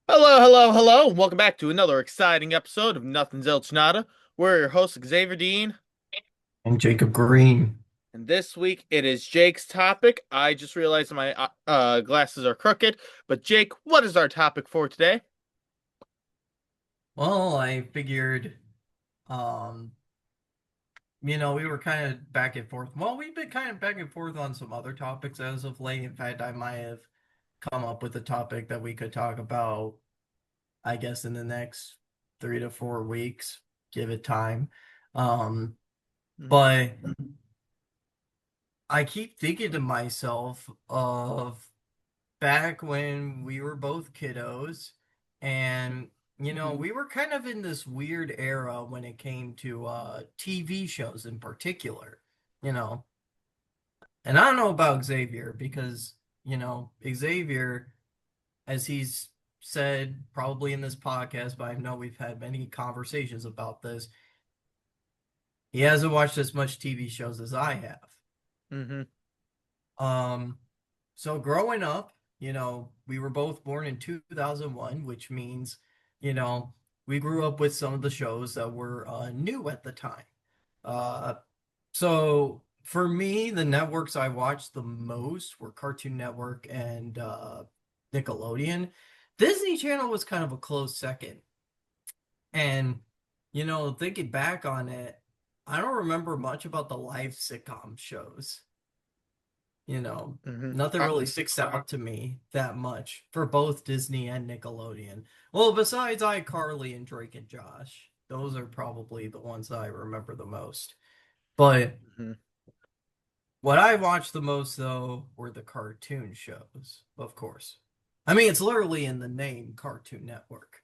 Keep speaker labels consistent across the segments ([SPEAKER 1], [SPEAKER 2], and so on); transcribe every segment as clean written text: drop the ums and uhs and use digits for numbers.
[SPEAKER 1] Hello, hello, hello. Welcome back to another exciting episode of Nothing Zilch Nada. We're your host, Xavier Dean,
[SPEAKER 2] And Jacob Green.
[SPEAKER 1] and this week it is Jake's topic. I just realized my glasses are crooked, but Jake, what is our topic for today?
[SPEAKER 2] Well, I figured, um, we were kind of back and forth. Well, we've been kind of back and forth on some other topics as of late. In fact, I might have come up with a topic that we could talk about, I guess, in the next 3 to 4 weeks. Give it time. Um,
[SPEAKER 1] Mhm.
[SPEAKER 2] but I keep thinking to myself of back when we were both kiddos and we were kind of in this weird era when it came to TV shows in particular, you know. And I don't know about Xavier because, Xavier, as he's said probably in this podcast, but I know we've had many conversations about this, he hasn't watched as much TV shows as I have.
[SPEAKER 1] Mm-hmm.
[SPEAKER 2] Um, so growing up, we were both born in 2001, which means, you know, we grew up with some of the shows that were new at the time. Uh, so for me, the networks I watched the most were Cartoon Network and Nickelodeon. Disney Channel was kind of a close second. And, thinking back on it, I don't remember much about the live sitcom shows.
[SPEAKER 1] Mm-hmm.
[SPEAKER 2] Nothing really sticks out to me that much for both Disney and Nickelodeon. Well, besides iCarly and Drake and Josh, those are probably the ones that I remember the most. But
[SPEAKER 1] Mm-hmm.
[SPEAKER 2] what I watched the most, though, were the cartoon shows, of course. I mean, it's literally in the name Cartoon Network,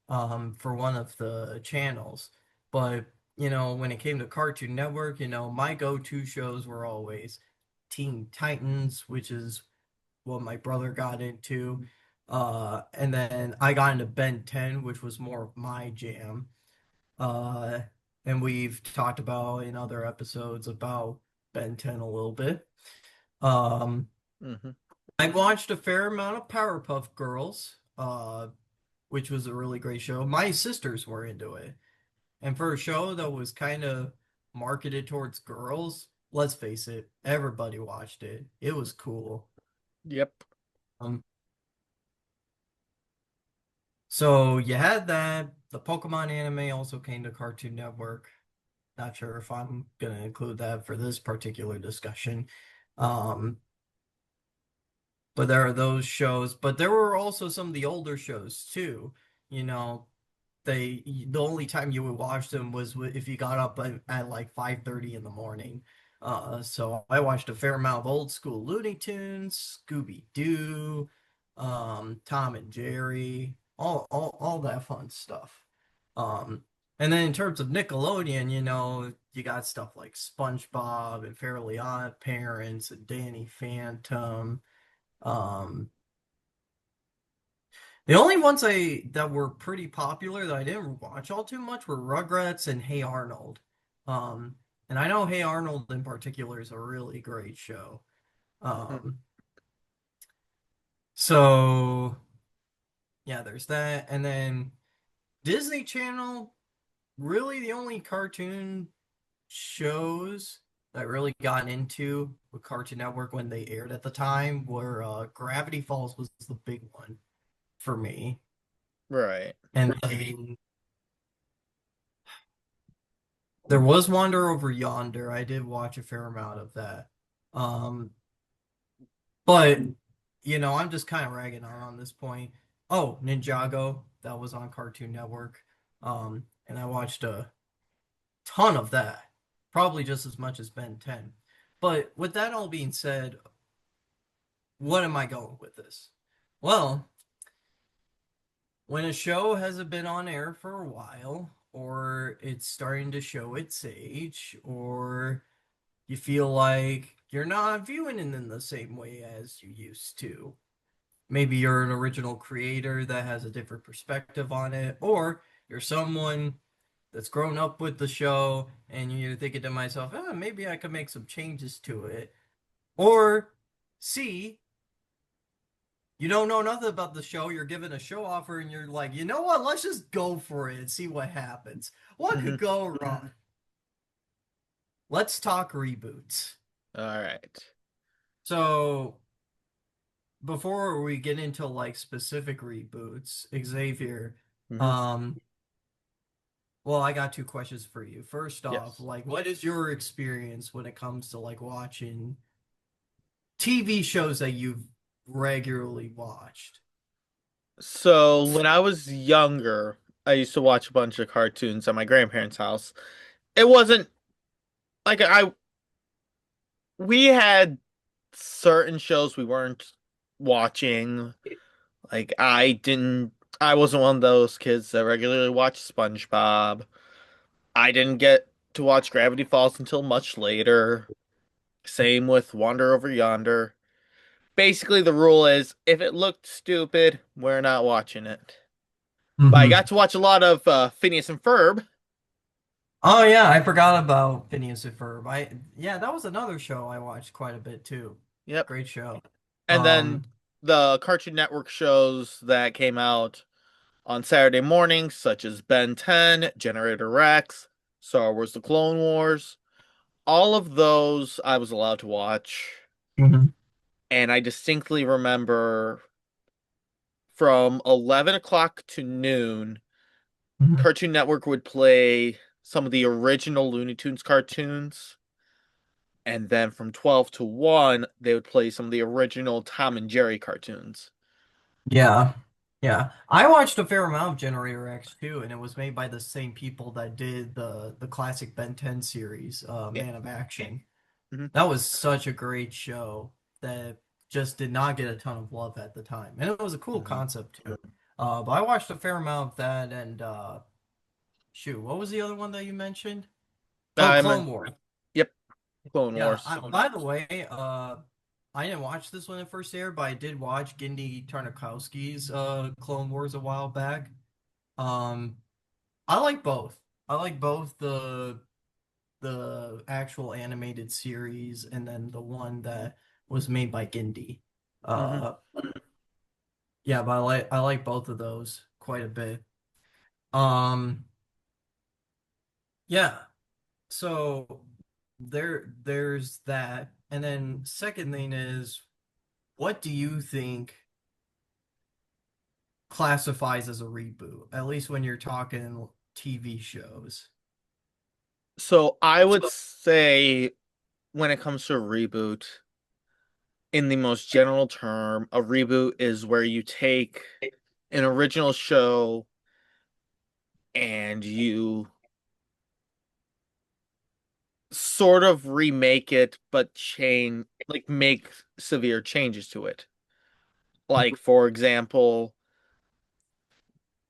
[SPEAKER 2] for one of the channels. But, when it came to Cartoon Network, my go-to shows were always Teen Titans, which is what my brother got into. And then I got into Ben 10, which was more of my jam. Uh, and we've talked about in other episodes about Ben 10 a little bit. Um,
[SPEAKER 1] Mm-hmm.
[SPEAKER 2] I watched a fair amount of Powerpuff Girls, which was a really great show. My sisters were into it. And for a show that was kind of marketed towards girls, let's face it, everybody watched it. It was cool.
[SPEAKER 1] Yep.
[SPEAKER 2] Um, so you had that. The Pokemon anime also came to Cartoon Network. Not sure if I'm gonna include that for this particular discussion. Um, but there are those shows, but there were also some of the older shows too. You know, the only time you would watch them was if you got up at like 5:30 in the morning. So I watched a fair amount of old school Looney Tunes, Scooby Doo, Tom and Jerry, all that fun stuff. Um, and then in terms of Nickelodeon, you got stuff like SpongeBob and Fairly Odd Parents and Danny Phantom. Um, the only ones that were pretty popular that I didn't watch all too much were Rugrats and Hey Arnold. Um, and I know Hey Arnold in particular is a really great show.
[SPEAKER 1] Mm-hmm.
[SPEAKER 2] Um, so yeah, there's that. And then Disney Channel, really the only cartoon shows that I really got into with Cartoon Network when they aired at the time were Gravity Falls was the big one for me.
[SPEAKER 1] Right.
[SPEAKER 2] And then there was Wander Over Yonder. I did watch a fair amount of that. Um, but I'm just kind of ragging on this point. Oh, Ninjago, that was on Cartoon Network. And I watched a ton of that. Probably just as much as Ben 10. But with that all being said, what am I going with this? Well, when a show hasn't been on air for a while, or it's starting to show its age, or you feel like you're not viewing it in the same way as you used to. Maybe you're an original creator that has a different perspective on it, or you're someone that's grown up with the show and you're thinking to myself, oh, maybe I could make some changes to it. Or C, you don't know nothing about the show, you're given a show offer and you're like, you know what, let's just go for it and see what happens. What could
[SPEAKER 1] Mhm.
[SPEAKER 2] go wrong? Let's talk reboots.
[SPEAKER 1] All right.
[SPEAKER 2] So before we get into like specific reboots, Xavier,
[SPEAKER 1] Hmm.
[SPEAKER 2] um, well, I got two questions for you. First off,
[SPEAKER 1] Yes.
[SPEAKER 2] like, what is your experience when it comes to like watching TV shows that you've regularly watched?
[SPEAKER 1] So when I was younger, I used to watch a bunch of cartoons at my grandparents' house. It wasn't like we had certain shows we weren't watching. Like I wasn't one of those kids that regularly watched SpongeBob. I didn't get to watch Gravity Falls until much later. Same with Wander Over Yonder. Basically, the rule is if it looked stupid, we're not watching it. But I got
[SPEAKER 2] Hmm.
[SPEAKER 1] to watch a lot of Phineas and Ferb.
[SPEAKER 2] Oh yeah, I forgot about Phineas and Ferb. Yeah, that was another show I watched quite a bit too.
[SPEAKER 1] Yep.
[SPEAKER 2] Great show.
[SPEAKER 1] And then
[SPEAKER 2] Um,
[SPEAKER 1] the Cartoon Network shows that came out on Saturday mornings, such as Ben 10, Generator Rex, Star Wars The Clone Wars. All of those I was allowed to watch.
[SPEAKER 2] mhm,
[SPEAKER 1] And I distinctly remember from 11 o'clock to noon,
[SPEAKER 2] mhm.
[SPEAKER 1] Cartoon Network would play some of the original Looney Tunes cartoons. And then from 12 to 1, they would play some of the original Tom and Jerry cartoons.
[SPEAKER 2] Yeah. Yeah. I watched a fair amount of Generator X too, and it was made by the same people that did the classic Ben 10 series,
[SPEAKER 1] Yeah.
[SPEAKER 2] Man of Action.
[SPEAKER 1] Hmm.
[SPEAKER 2] That was such a great show that just did not get a ton of love at the time. And it was a cool
[SPEAKER 1] Hmm.
[SPEAKER 2] concept too. But I watched a fair amount of that and shoot, what was the other one that you mentioned? Oh,
[SPEAKER 1] I'm a,
[SPEAKER 2] Clone Wars.
[SPEAKER 1] yep, Clone
[SPEAKER 2] Yeah,
[SPEAKER 1] Wars.
[SPEAKER 2] by the way, I didn't watch this when it first aired, but I did watch Genndy Tartakovsky's Clone Wars a while back. Um, I like both. I like both the actual animated series and then the one that was made by Genndy.
[SPEAKER 1] Hmm.
[SPEAKER 2] Uh, yeah, but I like both of those quite a bit. Um, yeah. So there's that. And then second thing is, what do you think classifies as a reboot? At least when you're talking TV shows.
[SPEAKER 1] So I would say when it comes to a reboot, in the most general term, a reboot is where you take an original show and you sort of remake it, but like make severe changes to it. Like, for example,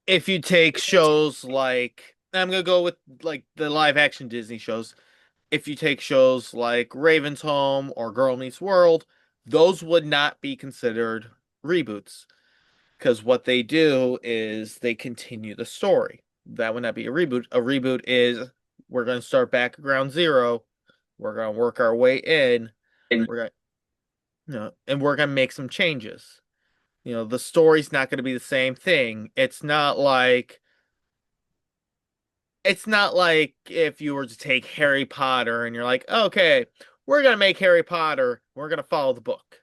[SPEAKER 1] if you take shows like, I'm gonna go with like the live action Disney shows. If you take shows like Raven's Home or Girl Meets World, those would not be considered reboots because what they do is they continue the story. That would not be a reboot. A reboot is we're going to start back at ground zero. We're going to work our way in. We're going to, and we're going to make some changes. The story's not going to be the same thing. It's not like if you were to take Harry Potter and you're like, okay, we're going to make Harry Potter. We're going to follow the book.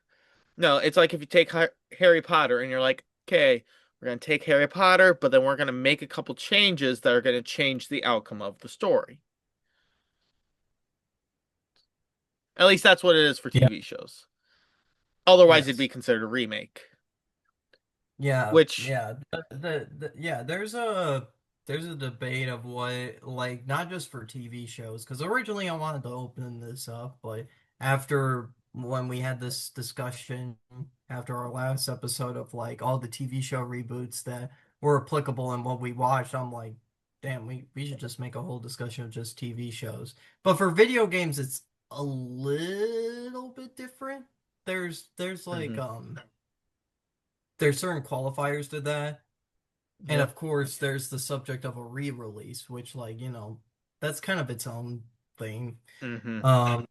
[SPEAKER 1] No, it's like if you take Harry Potter and you're like, okay, we're going to take Harry Potter, but then we're going to make a couple changes that are going to change the outcome of the story. At least that's what it is for
[SPEAKER 2] Yeah.
[SPEAKER 1] TV shows. Otherwise, it'd be
[SPEAKER 2] Yes.
[SPEAKER 1] considered a remake,
[SPEAKER 2] Yeah,
[SPEAKER 1] which,
[SPEAKER 2] yeah. Yeah, there's a debate of what like not just for TV shows because originally I wanted to open this up, but after when we had this discussion after our last episode of like all the TV show reboots that were applicable and what we watched, I'm like, damn, we should just make a whole discussion of just TV shows. But for video games, a little bit different. There's like
[SPEAKER 1] Hmm.
[SPEAKER 2] there's certain qualifiers to that. And
[SPEAKER 1] Yep.
[SPEAKER 2] of course there's the subject of a re-release, which like, that's kind of its own thing.
[SPEAKER 1] Hmm.
[SPEAKER 2] Um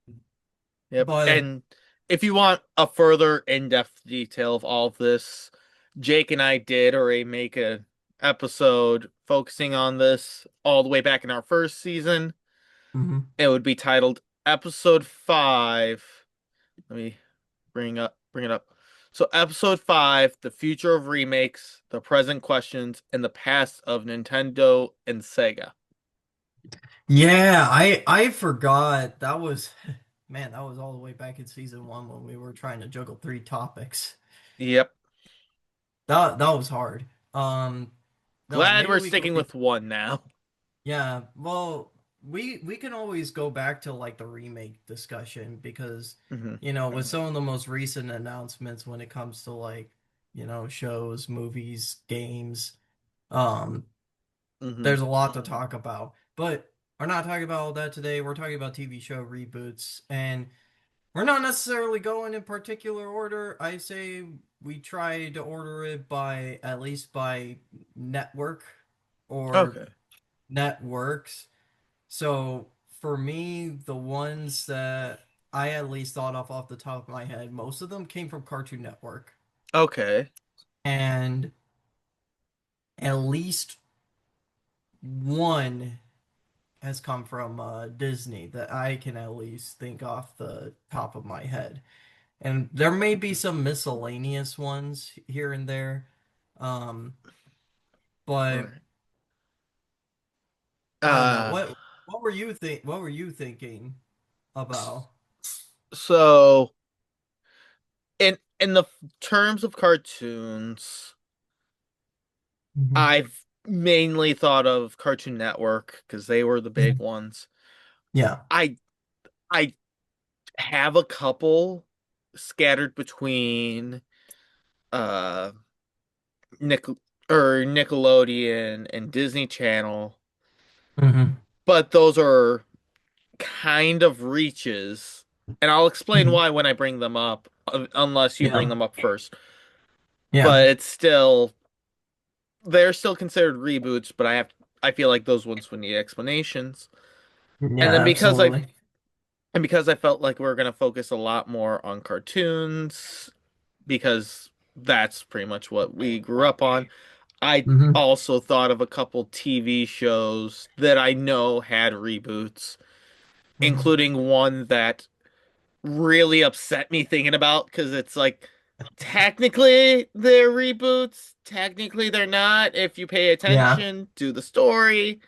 [SPEAKER 1] Yep.
[SPEAKER 2] but
[SPEAKER 1] And if you want a further in-depth detail of all of this, Jake and I did already make a episode focusing on this all the way back in our first season.
[SPEAKER 2] mhm.
[SPEAKER 1] It would be titled Episode 5. Let me bring it up. So episode 5, the future of remakes, the present questions, and the past of Nintendo and Sega.
[SPEAKER 2] Yeah, I forgot that was man, that was all the way back in season 1 when we were trying to juggle three topics.
[SPEAKER 1] Yep.
[SPEAKER 2] That was hard. Um no,
[SPEAKER 1] Glad
[SPEAKER 2] maybe
[SPEAKER 1] we're
[SPEAKER 2] we can
[SPEAKER 1] sticking with one now.
[SPEAKER 2] yeah, well, we can always go back to like the remake discussion because
[SPEAKER 1] Hmm.
[SPEAKER 2] with some of the most recent announcements when it comes to like, shows, movies, games, um
[SPEAKER 1] Hmm.
[SPEAKER 2] there's a lot to talk about. But we're not talking about all that today. We're talking about TV show reboots, and we're not necessarily going in particular order. I say we try to order it by at least by network or
[SPEAKER 1] Okay.
[SPEAKER 2] networks. So for me, the ones that I at least thought of off the top of my head, most of them came from Cartoon Network.
[SPEAKER 1] Okay.
[SPEAKER 2] And at least one has come from Disney that I can at least think off the top of my head. And there may be some miscellaneous ones here and there. Um,
[SPEAKER 1] All
[SPEAKER 2] but
[SPEAKER 1] right.
[SPEAKER 2] I don't know.
[SPEAKER 1] Uh,
[SPEAKER 2] What were you thinking about?
[SPEAKER 1] so in the terms of cartoons,
[SPEAKER 2] Mhm.
[SPEAKER 1] I've mainly thought of Cartoon Network because they were the big
[SPEAKER 2] Mhm.
[SPEAKER 1] ones.
[SPEAKER 2] Yeah.
[SPEAKER 1] I I have a couple scattered between uh Nick or Nickelodeon and Disney Channel,
[SPEAKER 2] Hmm.
[SPEAKER 1] but those are kind of reaches, and I'll explain
[SPEAKER 2] Hmm.
[SPEAKER 1] why when I bring them up, unless you bring
[SPEAKER 2] Yeah.
[SPEAKER 1] them up first.
[SPEAKER 2] Yeah.
[SPEAKER 1] But they're still considered reboots, but I feel like those ones would need explanations. And
[SPEAKER 2] Yeah,
[SPEAKER 1] then
[SPEAKER 2] absolutely.
[SPEAKER 1] because I felt like we are gonna focus a lot more on cartoons because that's pretty much what we grew up on. I
[SPEAKER 2] Hmm.
[SPEAKER 1] also thought of a couple TV shows that I know had reboots,
[SPEAKER 2] Hmm.
[SPEAKER 1] including one that really upset me thinking about because it's like technically they're reboots, technically they're not if you pay
[SPEAKER 2] Yeah.
[SPEAKER 1] attention to the story,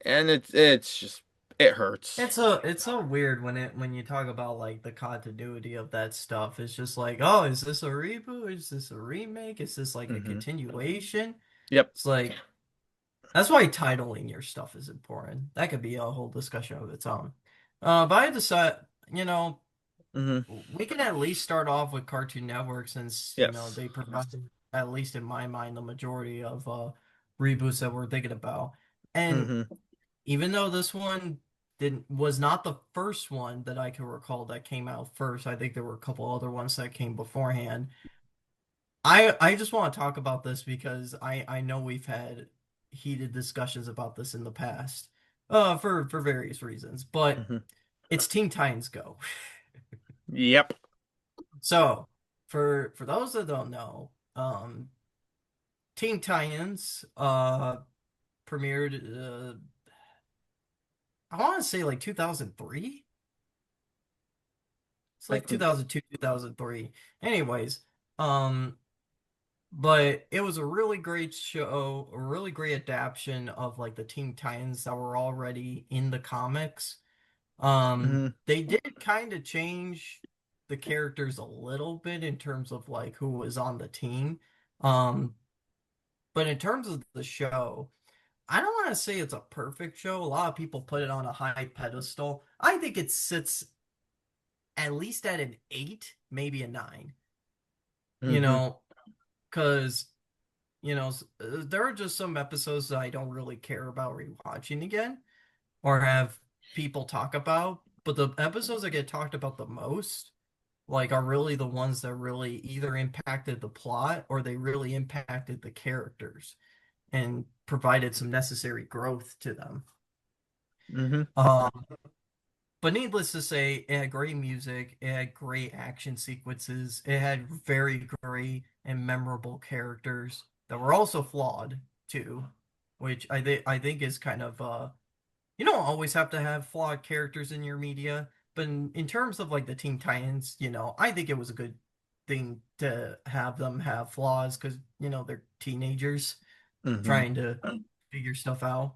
[SPEAKER 1] and it's just it hurts.
[SPEAKER 2] It's so weird when you talk about like the continuity of that stuff. It's just like, oh, is this a reboot? Is this a remake? Is this like a
[SPEAKER 1] Hmm.
[SPEAKER 2] continuation?
[SPEAKER 1] Yep.
[SPEAKER 2] It's like that's why titling your stuff is important. That could be a whole discussion of its own. But I decide, you know,
[SPEAKER 1] Hmm.
[SPEAKER 2] we can at least start off with Cartoon Network since,
[SPEAKER 1] Yes.
[SPEAKER 2] they provide, at least in my mind, the majority of reboots that we're thinking about. And
[SPEAKER 1] Hmm.
[SPEAKER 2] even though this one didn't was not the first one that I can recall that came out first, I think there were a couple other ones that came beforehand. I just want to talk about this because I know we've had heated discussions about this in the past, for various reasons, but
[SPEAKER 1] Hmm.
[SPEAKER 2] it's Teen Titans Go.
[SPEAKER 1] Yep.
[SPEAKER 2] So for those that don't know, Teen Titans premiered, I want to say like 2003. It's
[SPEAKER 1] I
[SPEAKER 2] like
[SPEAKER 1] think.
[SPEAKER 2] 2002, 2003. Anyways, um, but it was a really great show, a really great adaptation of like the Teen Titans that were already in the comics.
[SPEAKER 1] Hmm.
[SPEAKER 2] They did kind of change the characters a little bit in terms of like who was on the team. Um, but in terms of the show, I don't want to say it's a perfect show. A lot of people put it on a high pedestal. I think it sits at least at an 8, maybe a 9. You
[SPEAKER 1] Hmm.
[SPEAKER 2] know, because there are just some episodes that I don't really care about rewatching again or have people talk about. but the episodes that get talked about the most, like, are really the ones that really either impacted the plot or they really impacted the characters and provided some necessary growth to them.
[SPEAKER 1] Hmm.
[SPEAKER 2] Um, but needless to say, it had great music, it had great action sequences, it had very great and memorable characters that were also flawed too, which I think is kind of you don't always have to have flawed characters in your media, but in terms of like the Teen Titans, I think it was a good thing to have them have flaws because they're teenagers
[SPEAKER 1] Hmm.
[SPEAKER 2] trying to figure stuff out.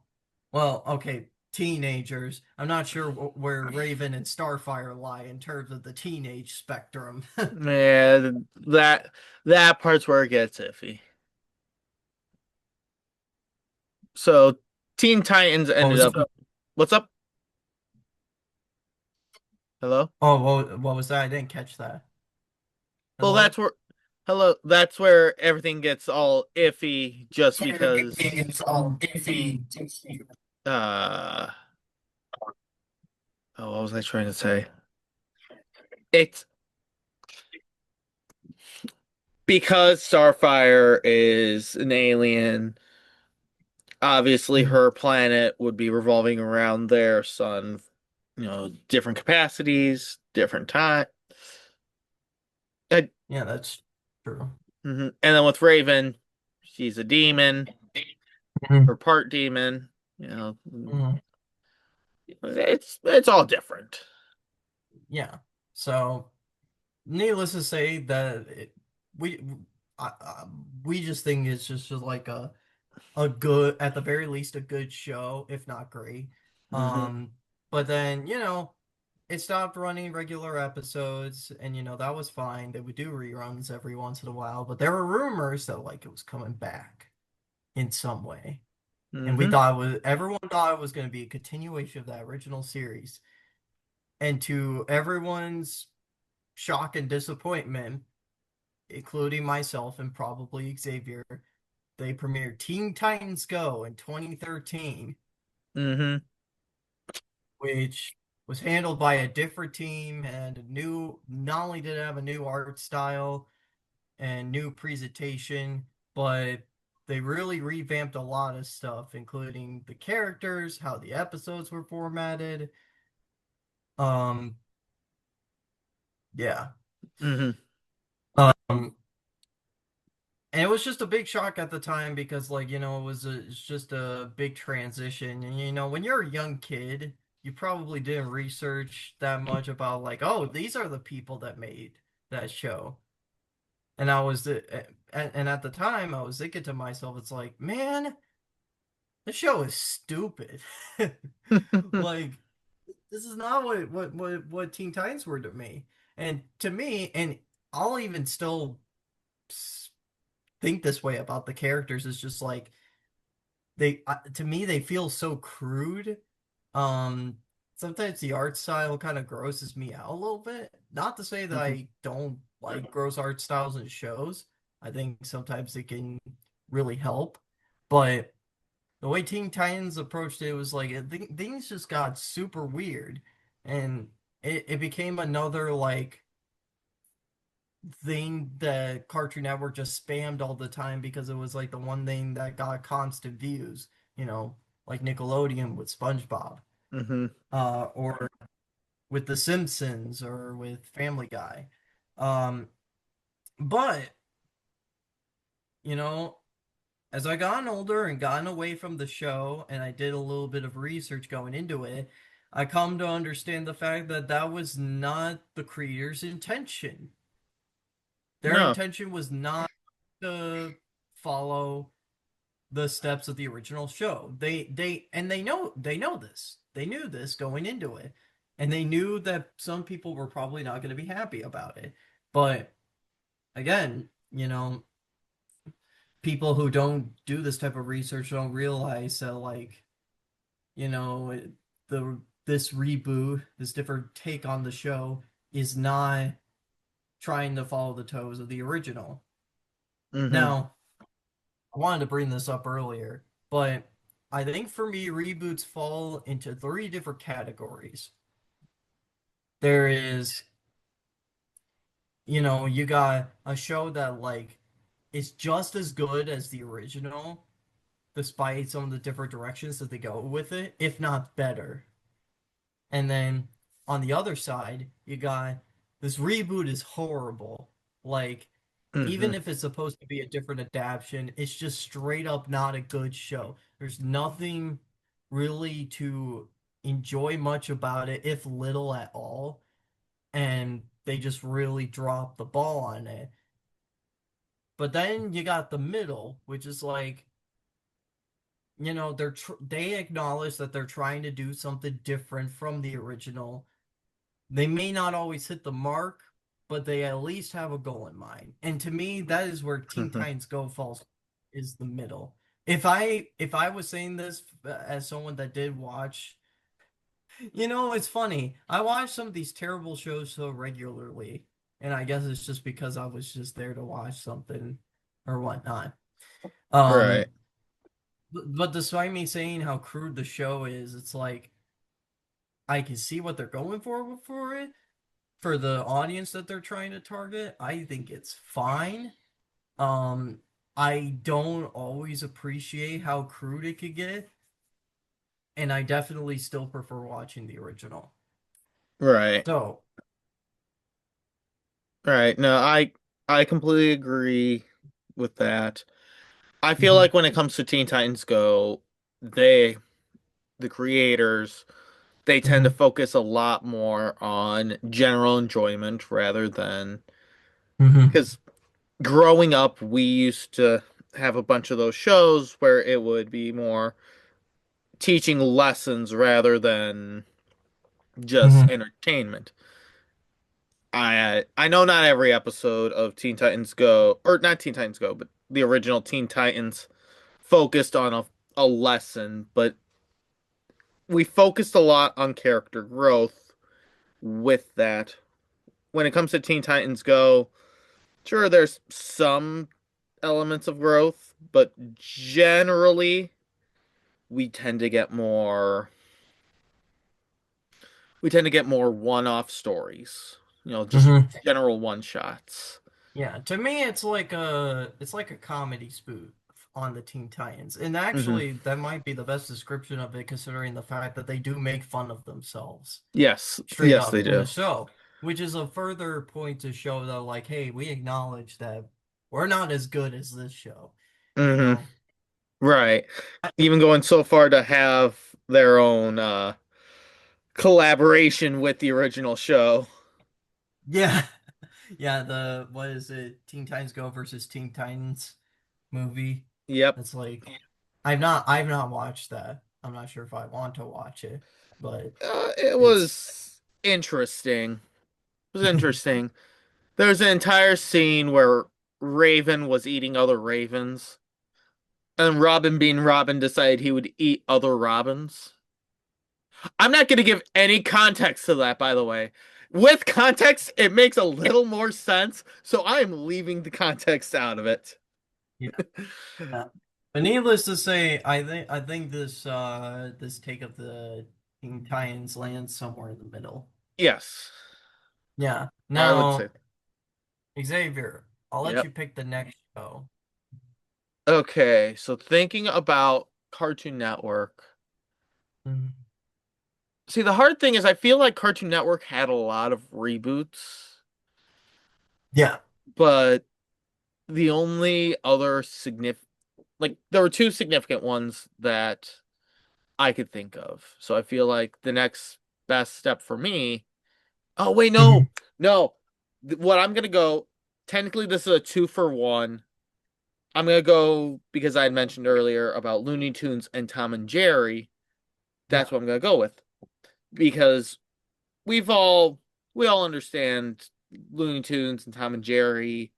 [SPEAKER 2] Well, okay, teenagers. I'm not sure where Raven and Starfire lie in terms of the teenage spectrum.
[SPEAKER 1] Yeah, that part's where it gets iffy. So Teen Titans
[SPEAKER 2] What
[SPEAKER 1] ended
[SPEAKER 2] was
[SPEAKER 1] up.
[SPEAKER 2] it?
[SPEAKER 1] What's up? Hello?
[SPEAKER 2] Oh, what was that? I didn't catch that.
[SPEAKER 1] Well,
[SPEAKER 2] Hello?
[SPEAKER 1] that's where everything gets all iffy just because
[SPEAKER 2] It's all iffy.
[SPEAKER 1] uh oh, what was I trying to say? It's because Starfire is an alien, obviously
[SPEAKER 2] Mhm.
[SPEAKER 1] her planet would be revolving around their sun, different capacities, different time.
[SPEAKER 2] Yeah, that's true.
[SPEAKER 1] And then with Raven, she's a demon or
[SPEAKER 2] Mhm.
[SPEAKER 1] part demon.
[SPEAKER 2] Mhm.
[SPEAKER 1] It's all different.
[SPEAKER 2] Yeah. So, needless to say that we we just think it's just like a good, at the very least, a good show, if not great.
[SPEAKER 1] Hmm.
[SPEAKER 2] Um, but then, it stopped running regular episodes, and that was fine. They would do reruns every once in a while, but there were rumors that like it was coming back in some way. And we
[SPEAKER 1] Hmm.
[SPEAKER 2] thought it was everyone thought it was going to be a continuation of that original series. And to everyone's shock and disappointment, including myself and probably Xavier, they premiered Teen Titans Go in 2013,
[SPEAKER 1] Hmm.
[SPEAKER 2] which was handled by a different team and not only did it have a new art style and new presentation, but they really revamped a lot of stuff, including the characters, how the episodes were formatted. Um, yeah.
[SPEAKER 1] Hmm.
[SPEAKER 2] Um, and it was just a big shock at the time because, like, it's just a big transition. And, when you're a young kid, you probably didn't research that much about, like, oh, these are the people that made that show. And and at the time, I was thinking to myself, it's like, man, the show is stupid. Like, this is not what Teen Titans were to me. And to me, and I'll even still think this way about the characters, is just like to me they feel so crude. um Sometimes the art style kind of grosses me out a little bit, not to say that
[SPEAKER 1] Hmm.
[SPEAKER 2] I don't like gross art styles in shows. I think sometimes it can really help, but the way Teen Titans approached it was like things just got super weird, and it became another like thing that Cartoon Network just spammed all the time because it was like the one thing that got constant views, like Nickelodeon with SpongeBob,
[SPEAKER 1] Hmm.
[SPEAKER 2] or with The Simpsons or with Family Guy. Um, but, you know, as I gotten older and gotten away from the show and I did a little bit of research going into it, I come to understand the fact that that was not the creator's intention. Their
[SPEAKER 1] No.
[SPEAKER 2] intention was not to follow the steps of the original show. They know this. They knew this going into it. And they knew that some people were probably not going to be happy about it. But again, people who don't do this type of research don't realize that, like, the this reboot, this different take on the show is not trying to follow the toes of the original.
[SPEAKER 1] Hmm.
[SPEAKER 2] Now, I wanted to bring this up earlier, but I think for me, reboots fall into three different categories. there is, you got a show that like is just as good as the original, despite some of the different directions that they go with it, if not better. And then on the other side, you got this reboot is horrible. Like,
[SPEAKER 1] Hmm.
[SPEAKER 2] even if it's supposed to be a different adaptation, it's just straight up not a good show. There's nothing really to enjoy much about it, if little at all. And they just really drop the ball on it. But then you got the middle, which is like, they acknowledge that they're trying to do something different from the original. They may not always hit the mark, but they at least have a goal in mind. And to me, that is where Teen
[SPEAKER 1] Hmm.
[SPEAKER 2] Titans Go falls, is the middle. If I was saying this as someone that did watch, it's funny. I watch some of these terrible shows so regularly, and I guess it's just because I was just there to watch something or whatnot.
[SPEAKER 1] Right.
[SPEAKER 2] Um, but despite me saying how crude the show is, it's like I can see what they're going for it, for the audience that they're trying to target. I think it's fine. Um, I don't always appreciate how crude it could get, and I definitely still prefer watching the original.
[SPEAKER 1] Right.
[SPEAKER 2] So,
[SPEAKER 1] Right. No, I completely agree with that. I feel
[SPEAKER 2] mhm,
[SPEAKER 1] like when it comes to Teen Titans Go, they, the creators, they tend to
[SPEAKER 2] mhm,
[SPEAKER 1] focus a lot more on general enjoyment rather than
[SPEAKER 2] mhm,
[SPEAKER 1] because growing up, we used to have a bunch of those shows where it would be more teaching lessons rather than just
[SPEAKER 2] mhm,
[SPEAKER 1] entertainment. I know not every episode of Teen Titans Go, or not Teen Titans Go, but the original Teen Titans focused on a lesson, but we focused a lot on character growth with that. When it comes to Teen Titans Go, sure, there's some elements of growth, but generally we tend to get more we tend to get more one-off stories, just
[SPEAKER 2] mhm.
[SPEAKER 1] general one-shots.
[SPEAKER 2] Yeah, to me, it's like a comedy spoof on the Teen Titans, and
[SPEAKER 1] Hmm.
[SPEAKER 2] actually, that might be the best description of it, considering the fact that they do make fun of themselves
[SPEAKER 1] Yes,
[SPEAKER 2] straight
[SPEAKER 1] yes,
[SPEAKER 2] up
[SPEAKER 1] they
[SPEAKER 2] in
[SPEAKER 1] do.
[SPEAKER 2] the show, which is a further point to show that, like, hey, we acknowledge that we're not as good as this show, you
[SPEAKER 1] Hmm.
[SPEAKER 2] know?
[SPEAKER 1] Right. Even going so far to have their own collaboration with the original show.
[SPEAKER 2] Yeah, yeah. The what is it? Teen Titans Go versus Teen Titans movie.
[SPEAKER 1] Yep.
[SPEAKER 2] That's like I've not watched that. I'm not sure if I want to watch it, but
[SPEAKER 1] It
[SPEAKER 2] it's
[SPEAKER 1] was interesting. It was interesting. There's an entire scene where Raven was eating other ravens, and Robin, being Robin, decided he would eat other robins. I'm not going to give any context to that, by the way. With context, it makes a little more sense, so I am leaving the context out of it.
[SPEAKER 2] yeah. Yeah. But needless to say, I think this take of the Teen Titans lands somewhere in the middle.
[SPEAKER 1] Yes,
[SPEAKER 2] Yeah.
[SPEAKER 1] I would say.
[SPEAKER 2] Now, Xavier, I'll let
[SPEAKER 1] Yep.
[SPEAKER 2] you pick the next show.
[SPEAKER 1] Okay, so thinking about Cartoon Network.
[SPEAKER 2] Mhm.
[SPEAKER 1] See, the hard thing is I feel like Cartoon Network had a lot of reboots,
[SPEAKER 2] Yeah.
[SPEAKER 1] but the only other significant, like, there were two significant ones that I could think of. So I feel like the next best step for me. Oh, wait,
[SPEAKER 2] Mhm.
[SPEAKER 1] no, no. What I'm gonna go, technically, this is a two for one. I'm gonna go because I had mentioned earlier about Looney Tunes and Tom and Jerry.
[SPEAKER 2] Yeah.
[SPEAKER 1] That's what I'm gonna go with because we've all we all understand Looney Tunes and Tom and Jerry.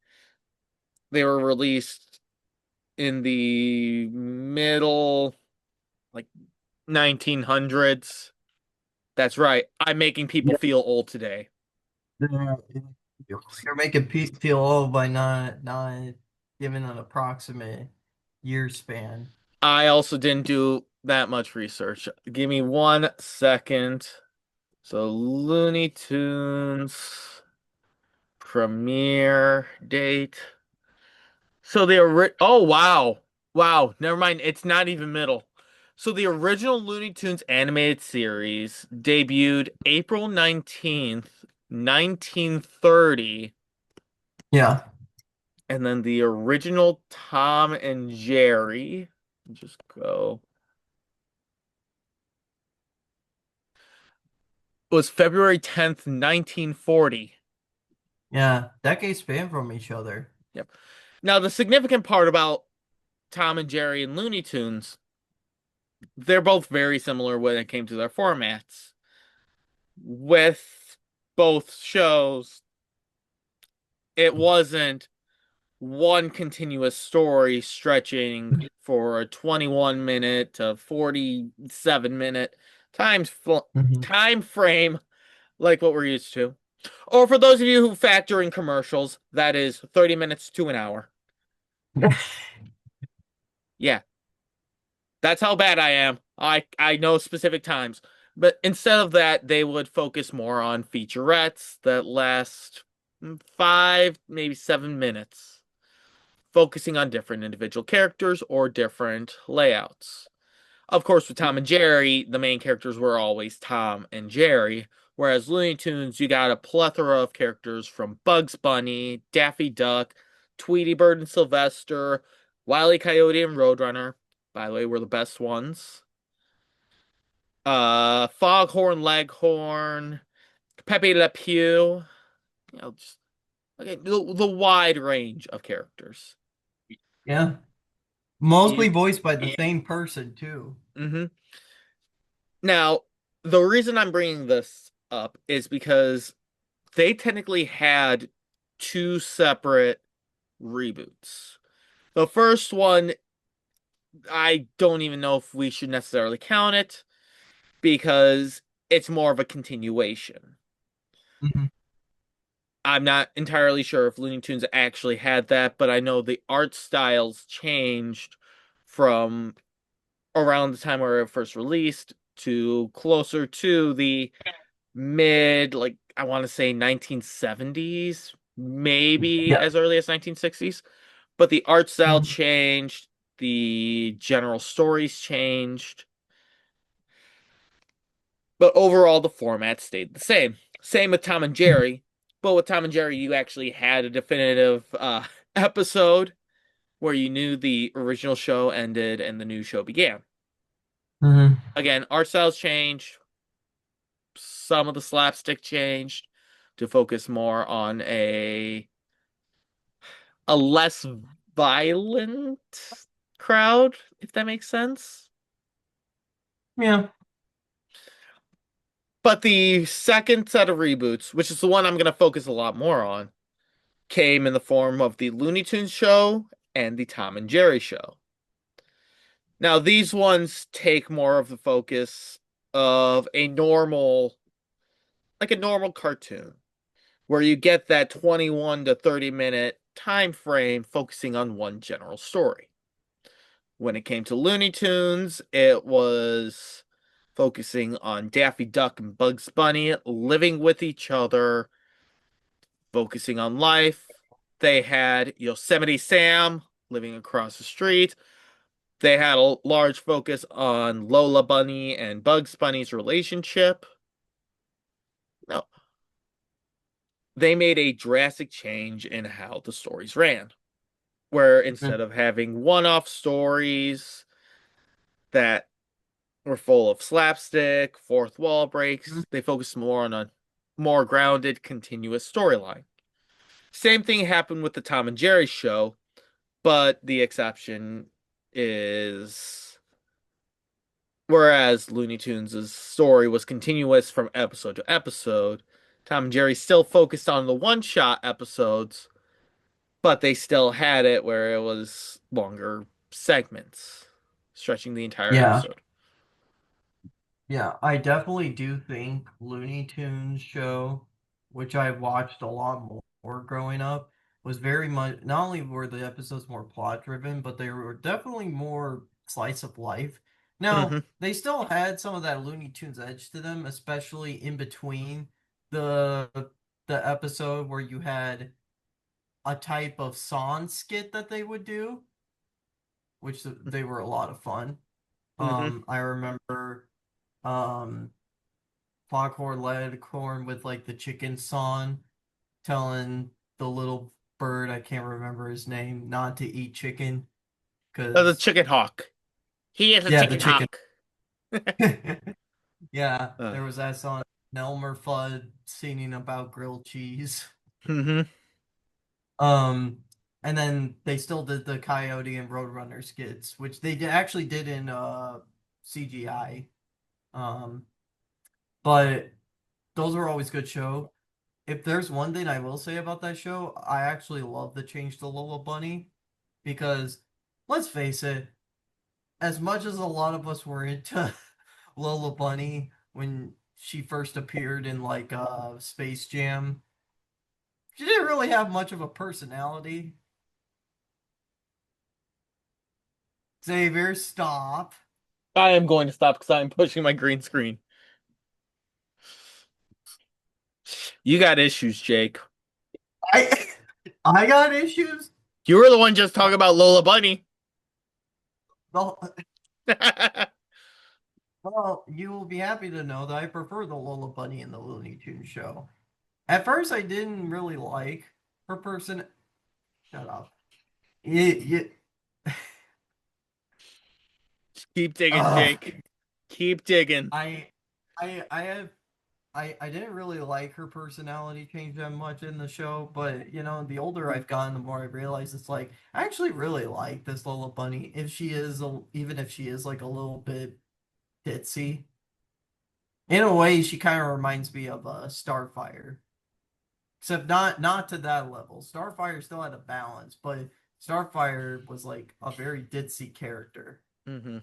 [SPEAKER 1] They were released in the middle, like 1900s. That's right. I'm making people
[SPEAKER 2] Yeah.
[SPEAKER 1] feel old today.
[SPEAKER 2] Yeah. You're making Pete feel old by not giving an approximate year span.
[SPEAKER 1] I also didn't do that much research. Give me 1 second. So Looney Tunes premiere date. So oh wow. Wow, never mind. It's not even middle. So the original Looney Tunes animated series debuted April 19th, 1930,
[SPEAKER 2] Yeah.
[SPEAKER 1] and then the original Tom and Jerry, just go, was February 10th, 1940.
[SPEAKER 2] Yeah. Decades span from each other.
[SPEAKER 1] Yep. Now the significant part about Tom and Jerry and Looney Tunes, they're both very similar when it came to their formats. With both shows, it wasn't one continuous story stretching for a 21-minute to 47-minute
[SPEAKER 2] Hmm.
[SPEAKER 1] time frame like what we're used to. Or for those of you who factor in commercials, that is 30 minutes to an hour. Yeah, that's how bad I am. I know specific times. But instead of that, they would focus more on featurettes that last 5, maybe 7 minutes, focusing on different individual characters or different layouts. Of course, with Tom and Jerry, the main characters were always Tom and Jerry, whereas Looney Tunes, you got a plethora of characters from Bugs Bunny, Daffy Duck, Tweety Bird and Sylvester, Wile E. Coyote and Roadrunner. By the way, were the best ones. Foghorn Leghorn, Pepe Le Pew. Just okay, the wide range of characters.
[SPEAKER 2] Yeah. Mostly
[SPEAKER 1] These,
[SPEAKER 2] voiced by the same person, too.
[SPEAKER 1] hmm Now, the reason I'm bringing this up is because they technically had two separate reboots. The first one, I don't even know if we should necessarily count it because it's more of a continuation.
[SPEAKER 2] Hmm.
[SPEAKER 1] I'm not entirely sure if Looney Tunes actually had that, but I know the art styles changed from around the time where it first released to closer to the mid, like I want to say 1970s, maybe
[SPEAKER 2] Yeah.
[SPEAKER 1] as early as 1960s. But the art style
[SPEAKER 2] Hmm.
[SPEAKER 1] changed, the general stories changed, but overall the format stayed the same. Same with Tom and Jerry, but with Tom and Jerry, you actually had a definitive episode where you knew the original show ended and the new show began.
[SPEAKER 2] Hmm.
[SPEAKER 1] Again, art styles changed, some of the slapstick changed to focus more on a less violent crowd, if that makes sense.
[SPEAKER 2] Yeah.
[SPEAKER 1] But the second set of reboots, which is the one I'm going to focus a lot more on, came in the form of the Looney Tunes show and the Tom and Jerry show. Now, these ones take more of the focus of like a normal cartoon, where you get that 21 to 30-minute time frame focusing on one general story. When it came to Looney Tunes, it was focusing on Daffy Duck and Bugs Bunny living with each other, focusing on life. They had Yosemite Sam living across the street. They had a large focus on Lola Bunny and Bugs Bunny's relationship. No, they made a drastic change in how the stories ran, where instead of having one-off stories that were full of slapstick, fourth wall
[SPEAKER 2] Hmm.
[SPEAKER 1] breaks, they focused more on a more grounded, continuous storyline. Same thing happened with the Tom and Jerry show, but the exception is whereas Looney Tunes' story was continuous from episode to episode, Tom and Jerry still focused on the one-shot episodes, but they still had it where it was longer segments, stretching the entire
[SPEAKER 2] Yeah.
[SPEAKER 1] episode.
[SPEAKER 2] Yeah, I definitely do think Looney Tunes show, which I watched a lot more growing up, was very much not only were the episodes more plot driven, but they were definitely more slice of life. Now,
[SPEAKER 1] Hmm.
[SPEAKER 2] they still had some of that Looney Tunes edge to them, especially in between the the episode where you had a type of song skit that they would do, which they were a lot of fun.
[SPEAKER 1] Hmm.
[SPEAKER 2] I remember um Foghorn Leghorn with like the chicken song telling the little bird, I can't remember his name, not to eat chicken
[SPEAKER 1] The
[SPEAKER 2] because
[SPEAKER 1] chicken hawk. He is a
[SPEAKER 2] yeah, the
[SPEAKER 1] chicken
[SPEAKER 2] chicken.
[SPEAKER 1] hawk.
[SPEAKER 2] Yeah,
[SPEAKER 1] Uh,
[SPEAKER 2] there was that song, Elmer Fudd singing about grilled cheese.
[SPEAKER 1] hmm.
[SPEAKER 2] Um, and then they still did the Coyote and Roadrunner skits, which they actually did in CGI. Um, but those were always good show. If there's one thing I will say about that show, I actually love the change to Lola Bunny because let's face it, as much as a lot of us were into Lola Bunny when she first appeared in like Space Jam, she didn't really have much of a personality. Xavier, stop.
[SPEAKER 1] I am going to stop because I'm pushing my green screen. You got issues, Jake.
[SPEAKER 2] I I got issues.
[SPEAKER 1] You were the one just talking about Lola Bunny.
[SPEAKER 2] Well, well, you will be happy to know that I prefer the Lola Bunny in the Looney Tunes show. At first, I didn't really like her person. Shut up. You,
[SPEAKER 1] Keep digging,
[SPEAKER 2] ugh.
[SPEAKER 1] Jake. Keep digging.
[SPEAKER 2] I, I have, I didn't really like her personality change that much in the show, but you know, the older I've gotten, the more I realize it's like I actually really like this Lola Bunny. If she is, even if she is like a little bit ditzy, in a way, she kind of reminds me of Starfire. Except not to that level. Starfire still had a balance, but Starfire was like a very ditzy character.
[SPEAKER 1] Hmm.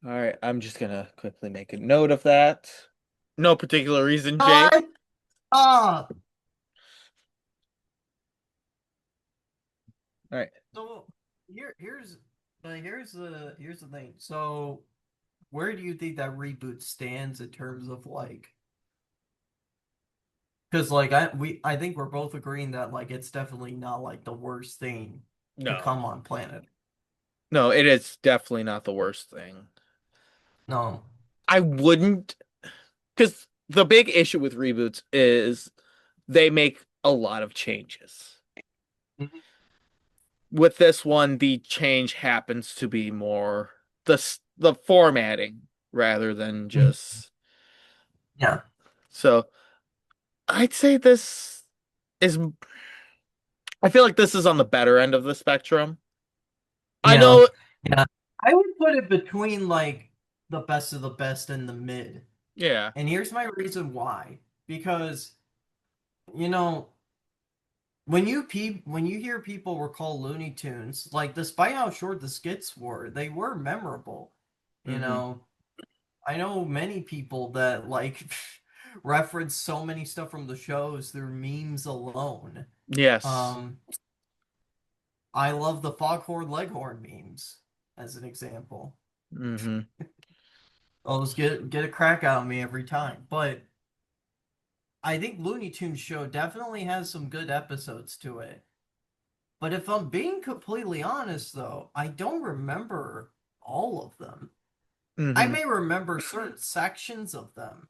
[SPEAKER 1] All right, I'm just gonna quickly make a note of that. No particular reason, Jake.
[SPEAKER 2] I ah
[SPEAKER 1] All right.
[SPEAKER 2] so here's the thing. So where do you think that reboot stands in terms of like because like I think we're both agreeing that like it's definitely not like the worst thing to
[SPEAKER 1] No.
[SPEAKER 2] come on planet.
[SPEAKER 1] No, it is definitely not the worst thing.
[SPEAKER 2] No.
[SPEAKER 1] I wouldn't, because the big issue with reboots is they make a lot of changes.
[SPEAKER 2] Mhm.
[SPEAKER 1] With this one, the change happens to be more the formatting rather than
[SPEAKER 2] Mhm.
[SPEAKER 1] just
[SPEAKER 2] Yeah.
[SPEAKER 1] so I'd say this is I feel like this is on the better end of the spectrum. I
[SPEAKER 2] Yeah.
[SPEAKER 1] know,
[SPEAKER 2] Yeah. I would put it between like the best of the best and the mid.
[SPEAKER 1] yeah.
[SPEAKER 2] And here's my reason why. Because, you know, when you hear people recall Looney Tunes, like despite how short the skits were, they were memorable. You
[SPEAKER 1] Hmm.
[SPEAKER 2] know, I know many people that like reference so many stuff from the shows through memes alone.
[SPEAKER 1] Yes.
[SPEAKER 2] Um, I love the Foghorn Leghorn memes as an example.
[SPEAKER 1] Hmm.
[SPEAKER 2] I'll just get a crack out of me every time. But I think Looney Tunes show definitely has some good episodes to it. But if I'm being completely honest, though, I don't remember all of them. I
[SPEAKER 1] Hmm.
[SPEAKER 2] may remember certain sections of them.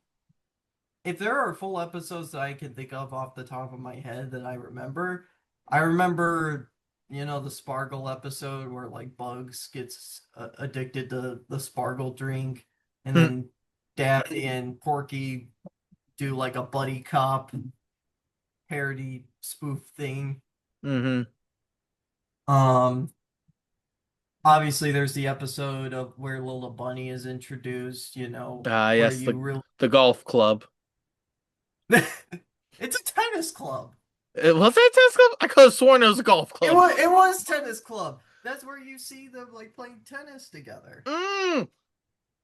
[SPEAKER 2] If there are full episodes that I can think of off the top of my head that I remember, you know, the Sparkle episode where like Bugs gets addicted to the Sparkle drink, and then Daffy and Porky do like a buddy cop parody spoof thing.
[SPEAKER 1] Hmm.
[SPEAKER 2] Um, Obviously, there's the episode of where Lola Bunny is introduced, you know,
[SPEAKER 1] Ah,
[SPEAKER 2] where
[SPEAKER 1] yes,
[SPEAKER 2] you really.
[SPEAKER 1] the golf club.
[SPEAKER 2] It's a tennis club.
[SPEAKER 1] Was that a tennis club? I could have sworn it was a golf club.
[SPEAKER 2] It was tennis club. That's where you see them like playing tennis together.
[SPEAKER 1] Mm,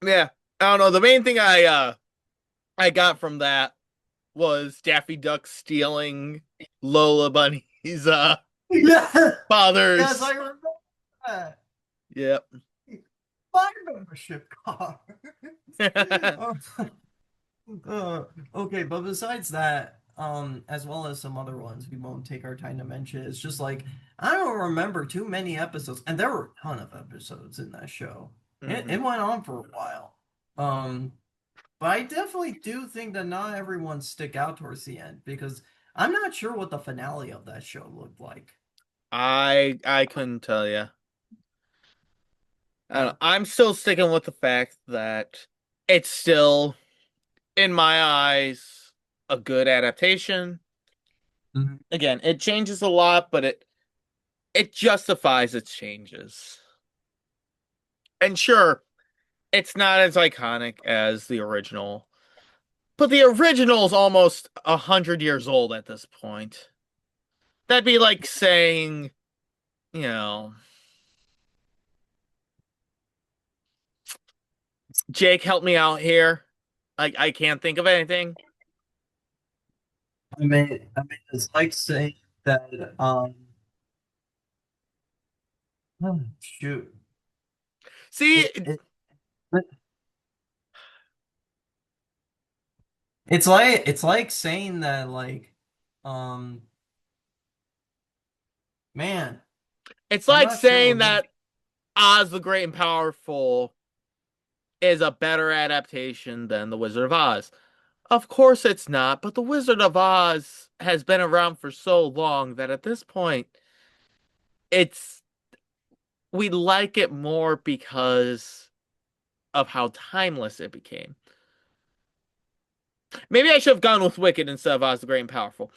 [SPEAKER 1] yeah. I don't know. The main thing I got from that was Daffy Duck stealing Lola Bunny's
[SPEAKER 2] Yeah. Yes, I
[SPEAKER 1] father's.
[SPEAKER 2] remember that.
[SPEAKER 1] Yep.
[SPEAKER 2] my membership card. Uh, uh, okay, but besides that, as well as some other ones we won't take our time to mention, it's just like I don't remember too many episodes, and there were a ton of episodes in that show. It
[SPEAKER 1] Hmm.
[SPEAKER 2] went on for a while. Um, but I definitely do think that not everyone stick out towards the end because I'm not sure what the finale of that show looked like.
[SPEAKER 1] I couldn't tell you. I don't know. I'm still sticking with the fact that it's still, in my eyes, a good adaptation.
[SPEAKER 2] Mhm.
[SPEAKER 1] Again, it changes a lot, but it justifies its changes. And sure, it's not as iconic as the original, but the original is almost 100 years old at this point. That'd be like saying, you know, Jake, help me out here. I can't think of anything.
[SPEAKER 2] It's like saying that, oh, shoot.
[SPEAKER 1] See,
[SPEAKER 2] It, it's like saying that um man,
[SPEAKER 1] it's
[SPEAKER 2] I'm
[SPEAKER 1] like
[SPEAKER 2] not sure
[SPEAKER 1] saying
[SPEAKER 2] what movie.
[SPEAKER 1] that Oz the Great and Powerful is a better adaptation than The Wizard of Oz. Of course it's not, but The Wizard of Oz has been around for so long that at this point, it's we like it more because of how timeless it became. Maybe I should have gone with Wicked instead of Oz the Great and Powerful.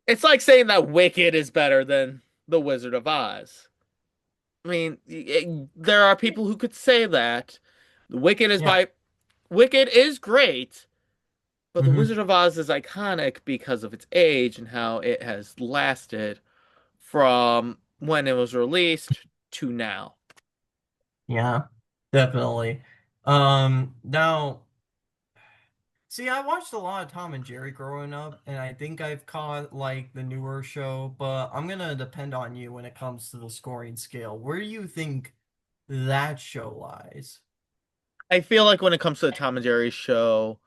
[SPEAKER 1] It's like saying that Wicked is better than The Wizard of Oz. I mean, there are people who could say that. Wicked is
[SPEAKER 2] Yeah.
[SPEAKER 1] by Wicked is great, but The
[SPEAKER 2] Hmm.
[SPEAKER 1] Wizard of Oz is iconic because of its age and how it has lasted from when it was released to now.
[SPEAKER 2] Yeah, definitely. Now, see, I watched a lot of Tom and Jerry growing up, and I think I've caught like the newer show, but I'm gonna depend on you when it comes to the scoring scale. Where do you think that show lies?
[SPEAKER 1] I feel like when it comes to the Tom and Jerry show,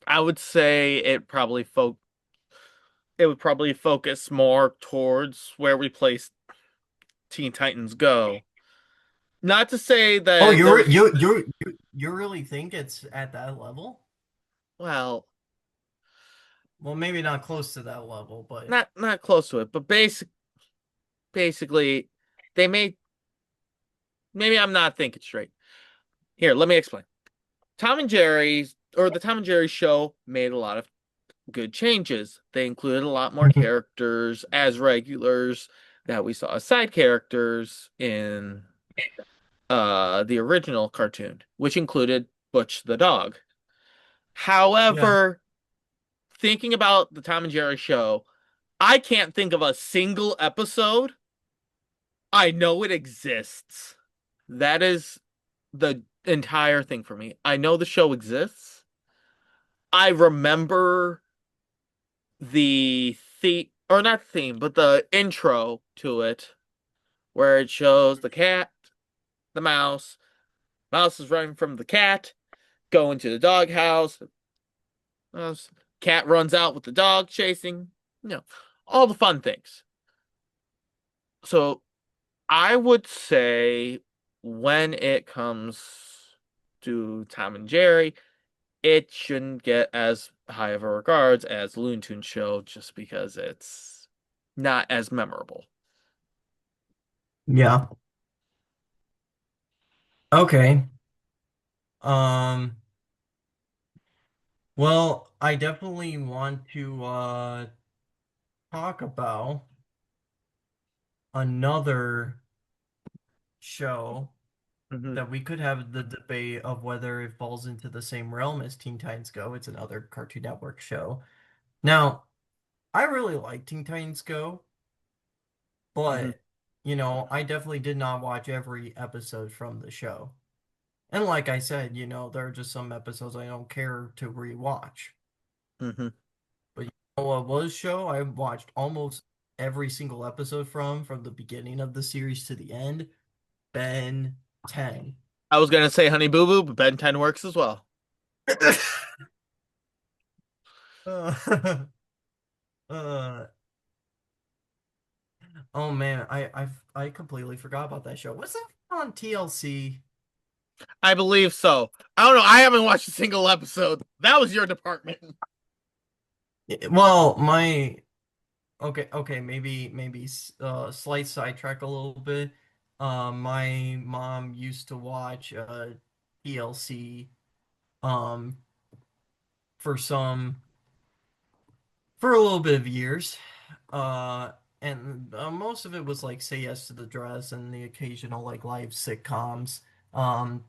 [SPEAKER 1] I would say it would probably focus more towards where we place Teen Titans Go. Not to say
[SPEAKER 2] Oh,
[SPEAKER 1] that there's
[SPEAKER 2] you really think it's at that level?
[SPEAKER 1] well,
[SPEAKER 2] Well, maybe not close to that level, but
[SPEAKER 1] not close to it, but basically they made maybe I'm not thinking straight. Here, let me explain. The Tom and Jerry show made a lot of good changes. They included a lot more
[SPEAKER 2] Mhm.
[SPEAKER 1] characters as regulars that we saw as side characters in the original cartoon, which included Butch the dog.
[SPEAKER 2] Yeah.
[SPEAKER 1] However, thinking about the Tom and Jerry show, I can't think of a single episode. I know it exists. That is the entire thing for me. I know the show exists. I remember or not theme, but the intro to it, where it shows the cat, the mouse is running from the cat, going to the doghouse. Mouse, cat runs out with the dog chasing. You know, all the fun things. So I would say when it comes to Tom and Jerry, it shouldn't get as high of a regards as Looney Tunes show just because it's not as memorable.
[SPEAKER 2] Yeah. Okay. Um, well, I definitely want to talk about another show
[SPEAKER 1] Hmm.
[SPEAKER 2] that we could have the debate of whether it falls into the same realm as Teen Titans Go. It's another Cartoon Network show. Now, I really like Teen Titans Go,
[SPEAKER 1] Hmm.
[SPEAKER 2] but I definitely did not watch every episode from the show. And like I said, there are just some episodes I don't care to rewatch.
[SPEAKER 1] Hmm.
[SPEAKER 2] But what was show? I watched almost every single episode from the beginning of the series to the end. Ben 10.
[SPEAKER 1] I was gonna say Honey Boo Boo, but Ben 10 works as well.
[SPEAKER 2] Uh, uh, oh man, I completely forgot about that show. Was that on TLC?
[SPEAKER 1] I believe so. I don't know. I haven't watched a single episode. That was your department.
[SPEAKER 2] Well, my okay, maybe slight sidetrack a little bit. My mom used to watch TLC um for some for a little bit of years. Uh and most of it was like Say Yes to the Dress and the occasional like live sitcoms. Um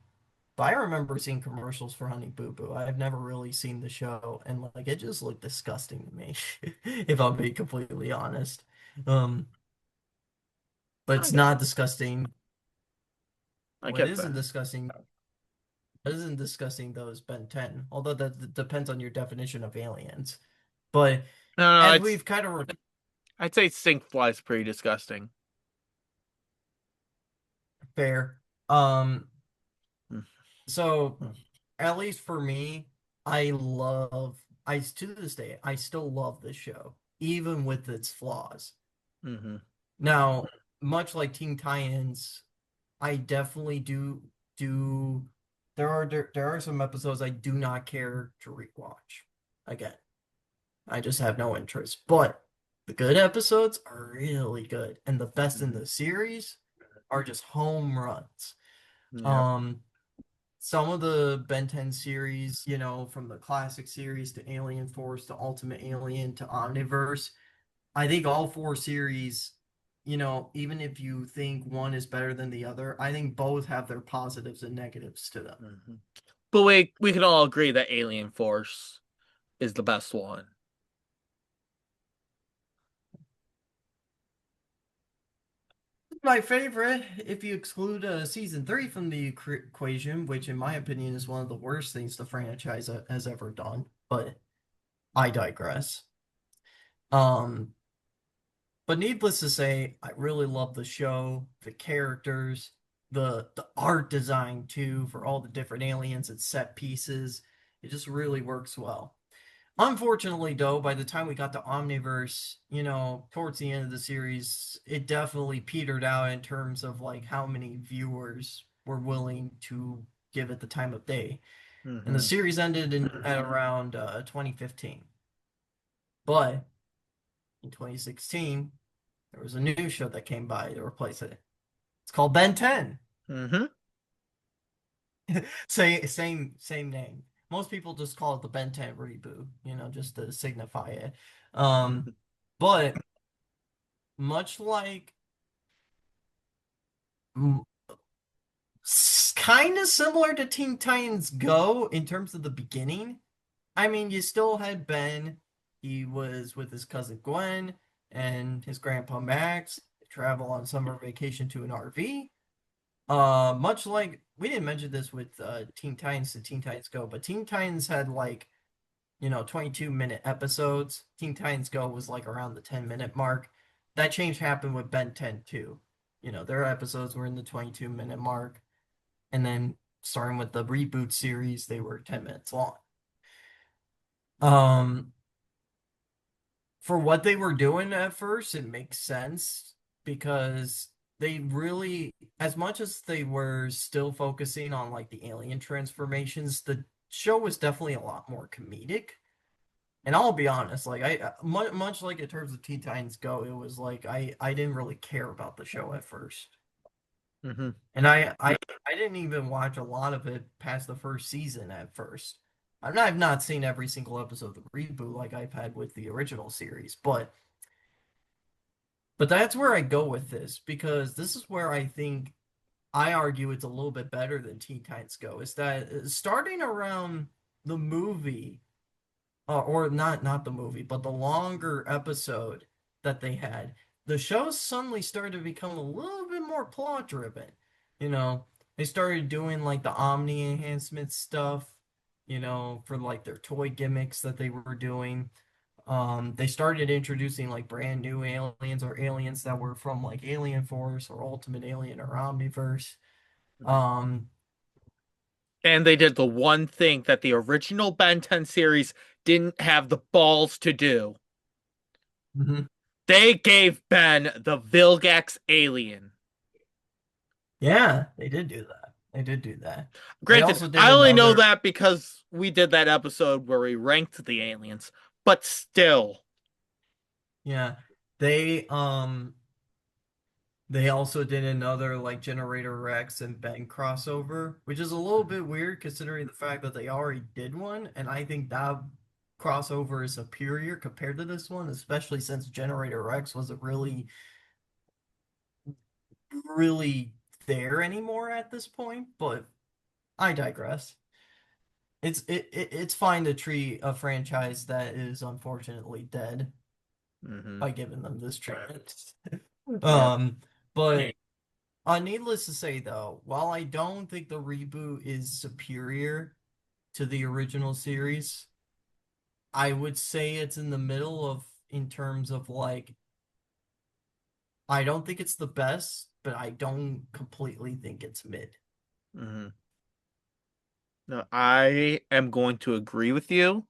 [SPEAKER 2] but I remember seeing commercials for Honey Boo Boo. I've never really seen the show and like it just looked disgusting to me if I'm being completely honest. Um but
[SPEAKER 1] I
[SPEAKER 2] it's
[SPEAKER 1] get,
[SPEAKER 2] not disgusting.
[SPEAKER 1] I
[SPEAKER 2] What
[SPEAKER 1] get
[SPEAKER 2] isn't
[SPEAKER 1] that.
[SPEAKER 2] disgusting isn't disgusting though is Ben 10, although that depends on your definition of aliens. But
[SPEAKER 1] No, no,
[SPEAKER 2] as
[SPEAKER 1] it's.
[SPEAKER 2] we've kind of
[SPEAKER 1] I'd say Stink Fly's pretty disgusting.
[SPEAKER 2] fair,
[SPEAKER 1] Mm,
[SPEAKER 2] so
[SPEAKER 1] mm,
[SPEAKER 2] at least for me, I to this day I still love this show, even with its flaws.
[SPEAKER 1] mm-hmm,
[SPEAKER 2] Now, much like Teen Titans, I definitely do there are some episodes I do not care to rewatch. Again, I just have no interest. But the good episodes are really good, and the best in
[SPEAKER 1] mm-hmm.
[SPEAKER 2] the series are just home runs.
[SPEAKER 1] Yep.
[SPEAKER 2] Um, some of the Ben 10 series, from the classic series to Alien Force to Ultimate Alien to Omniverse, I think all four series, even if you think one is better than the other, I think both have their positives and negatives to them.
[SPEAKER 1] Mm-hmm. But we can all agree that Alien Force is the best one.
[SPEAKER 2] My favorite, if you exclude season three from the equation, which in my opinion is one of the worst things the franchise has ever done, but I digress. Um, but needless to say, I really love the show, the characters, the art design too, for all the different aliens and set pieces. It just really works well. Unfortunately, though, by the time we got to Omniverse, towards the end of the series, it definitely petered out in terms of like how many viewers were willing to give it the time of day. And the
[SPEAKER 1] Mm-hmm.
[SPEAKER 2] series ended at around 2015. But in 2016, there was a new show that came by to replace it. It's called Ben 10.
[SPEAKER 1] Mm-hmm.
[SPEAKER 2] Same name. Most people just call it the Ben 10 reboot, just to signify it. Um, but much like kind of similar to Teen Titans Go in terms of the beginning. I mean, you still had Ben. He was with his cousin Gwen and his grandpa Max. They travel on summer vacation to an RV. Much like we didn't mention this with Teen Titans to Teen Titans Go, but Teen Titans had like 22-minute episodes. Teen Titans Go was like around the 10-minute mark. That change happened with Ben 10 too. Their episodes were in the 22-minute mark. And then starting with the reboot series, they were 10 minutes long. Um, for what they were doing at first, it makes sense because they really, as much as they were still focusing on like the alien transformations, the show was definitely a lot more comedic. And I'll be honest, like much like in terms of Teen Titans Go, it was like I didn't really care about the show at first.
[SPEAKER 1] Mm-hmm.
[SPEAKER 2] And I didn't even watch a lot of it past the first season at first. I've not seen every single episode of the reboot like I've had with the original series, but that's where I go with this because this is where I think I argue it's a little bit better than Teen Titans Go. Is that starting around the movie, or not the movie, but the longer episode that they had, the show suddenly started to become a little bit more plot driven. You know, they started doing like the Omni enhancement stuff, for like their toy gimmicks that they were doing. They started introducing like brand new aliens or aliens that were from like Alien Force or Ultimate Alien or Omniverse.
[SPEAKER 1] Mhm.
[SPEAKER 2] Um,
[SPEAKER 1] And they did the one thing that the original Ben 10 series didn't have the balls to do.
[SPEAKER 2] mhm.
[SPEAKER 1] They gave Ben the Vilgax alien.
[SPEAKER 2] Yeah, they did do that. They did do that. They
[SPEAKER 1] Granted,
[SPEAKER 2] also did
[SPEAKER 1] I only know
[SPEAKER 2] another.
[SPEAKER 1] that because we did that episode where we ranked the aliens, but still.
[SPEAKER 2] Yeah, they um they also did another like Generator Rex and Ben crossover, which is a little bit weird considering the fact that they already did one, and I think that crossover is superior compared to this one, especially since Generator Rex wasn't really there anymore at this point, but I digress. It's fine to treat a franchise that is unfortunately dead
[SPEAKER 1] Hmm.
[SPEAKER 2] by giving them this treatment.
[SPEAKER 1] Yeah.
[SPEAKER 2] um, but needless to say, though, while I don't think the reboot is superior to the original series, I would say it's in the middle of in terms of like I don't think it's the best, but I don't completely think it's mid.
[SPEAKER 1] Hmm. No, I am going to agree with you,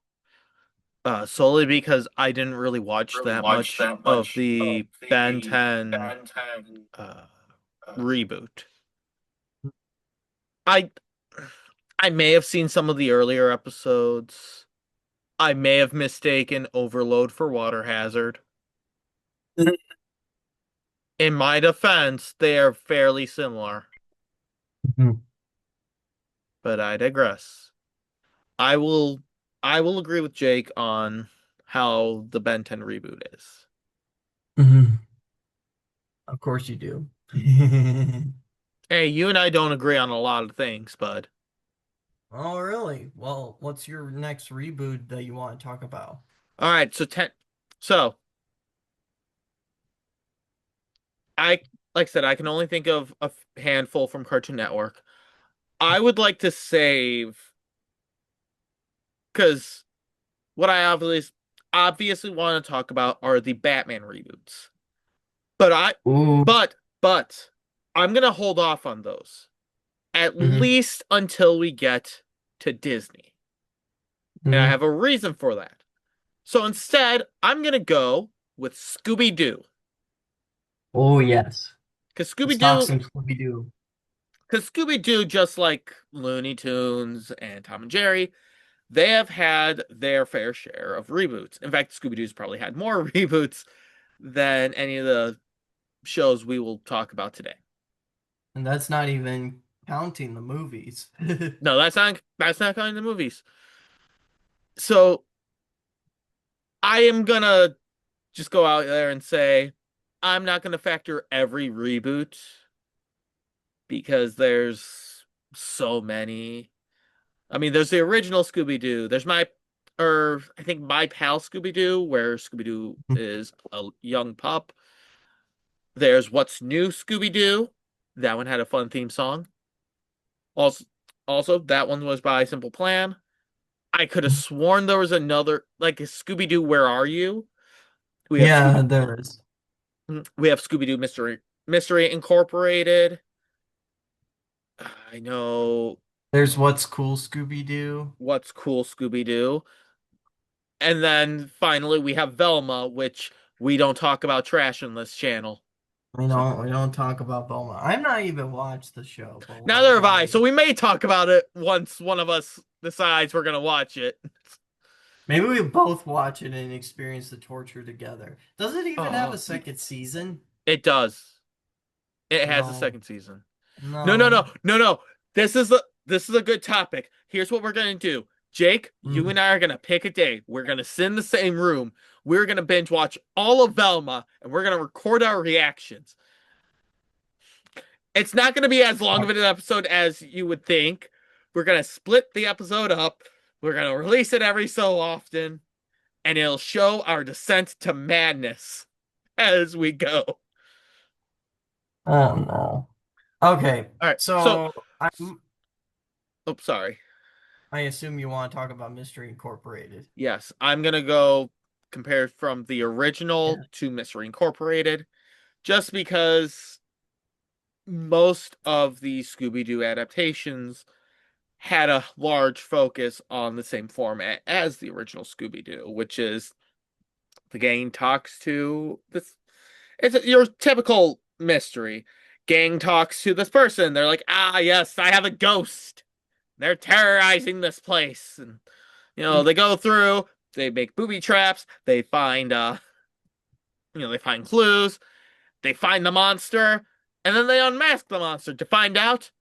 [SPEAKER 1] solely because I didn't really watch that much of the Ben 10 uh, reboot. I I may have seen some of the earlier episodes. I may have mistaken Overload for Water Hazard. In my defense, they are fairly similar,
[SPEAKER 2] Mhm.
[SPEAKER 1] but I digress. I will I will agree with Jake on how the Ben 10 reboot is.
[SPEAKER 2] Mhm. Of course you do.
[SPEAKER 1] Hey, you and I don't agree on a lot of things, bud.
[SPEAKER 2] Oh, really? Well, what's your next reboot that you want to talk about?
[SPEAKER 1] All right, so I like I said, I can only think of a handful from Cartoon Network. I would like to save because what I obviously want to talk about are the Batman reboots. But I
[SPEAKER 2] Ooh.
[SPEAKER 1] but I'm gonna hold off on those at
[SPEAKER 2] Hmm.
[SPEAKER 1] least until we get to Disney. And I
[SPEAKER 2] Hmm.
[SPEAKER 1] have a reason for that. So instead, I'm gonna go with Scooby-Doo.
[SPEAKER 2] Oh, yes.
[SPEAKER 1] Because
[SPEAKER 2] Let's talk
[SPEAKER 1] Scooby-Doo
[SPEAKER 2] some Scooby-Doo.
[SPEAKER 1] because Scooby-Doo, just like Looney Tunes and Tom and Jerry, they have had their fair share of reboots. In fact, Scooby-Doo's probably had more reboots than any of the shows we will talk about today.
[SPEAKER 2] And that's not even counting the movies.
[SPEAKER 1] No, that's not counting the movies. So I am gonna just go out there and say I'm not gonna factor every reboot because there's so many. I mean, there's the original Scooby-Doo. There's or I think My Pal Scooby-Doo, where Scooby-Doo is a young pup. There's What's New Scooby-Doo. That one had a fun theme song. Also, also that one was by Simple Plan. I could have sworn there was another, like a Scooby-Doo, Where Are You? We have
[SPEAKER 2] Yeah,
[SPEAKER 1] Scooby,
[SPEAKER 2] there is.
[SPEAKER 1] we have Scooby-Doo Mystery Incorporated. I know
[SPEAKER 2] There's What's Cool Scooby-Doo.
[SPEAKER 1] What's Cool Scooby-Doo. And then finally we have Velma, which we don't talk about trash in this channel. So
[SPEAKER 2] We don't talk about Belmont. I've not even watched the show, but
[SPEAKER 1] neither
[SPEAKER 2] like
[SPEAKER 1] have I. So
[SPEAKER 2] I
[SPEAKER 1] we may talk about it once one of us decides we're gonna watch it.
[SPEAKER 2] maybe we both watch it and experience the torture together. Does it even have a
[SPEAKER 1] Oh,
[SPEAKER 2] second season?
[SPEAKER 1] it does. It has a
[SPEAKER 2] No.
[SPEAKER 1] second season. No, no, no,
[SPEAKER 2] No.
[SPEAKER 1] no, no. This is a good topic. Here's what we're gonna do. Jake, you
[SPEAKER 2] Mm.
[SPEAKER 1] and I are gonna pick a day. We're gonna sit in the same room. We're gonna binge watch all of Velma, and we're gonna record our reactions. It's not gonna be as long of an episode as you would think. We're gonna split the episode up. We're gonna release it every so often, and it'll show our descent to madness as we go. All
[SPEAKER 2] Oh no. Okay.
[SPEAKER 1] right. So,
[SPEAKER 2] So
[SPEAKER 1] oh, sorry.
[SPEAKER 2] I assume you want to talk about Mystery Incorporated.
[SPEAKER 1] Yes, I'm gonna go. compared from the original
[SPEAKER 2] Yeah.
[SPEAKER 1] to Mystery Incorporated, just because most of the Scooby-Doo adaptations had a large focus on the same format as the original Scooby-Doo, which is the gang talks to this. Your typical mystery. Gang talks to this person. They're like, ah, yes, I have a ghost. They're terrorizing this place. And, they go through, they make booby traps, they find, they find clues, they find the monster, and then they unmask the monster to find out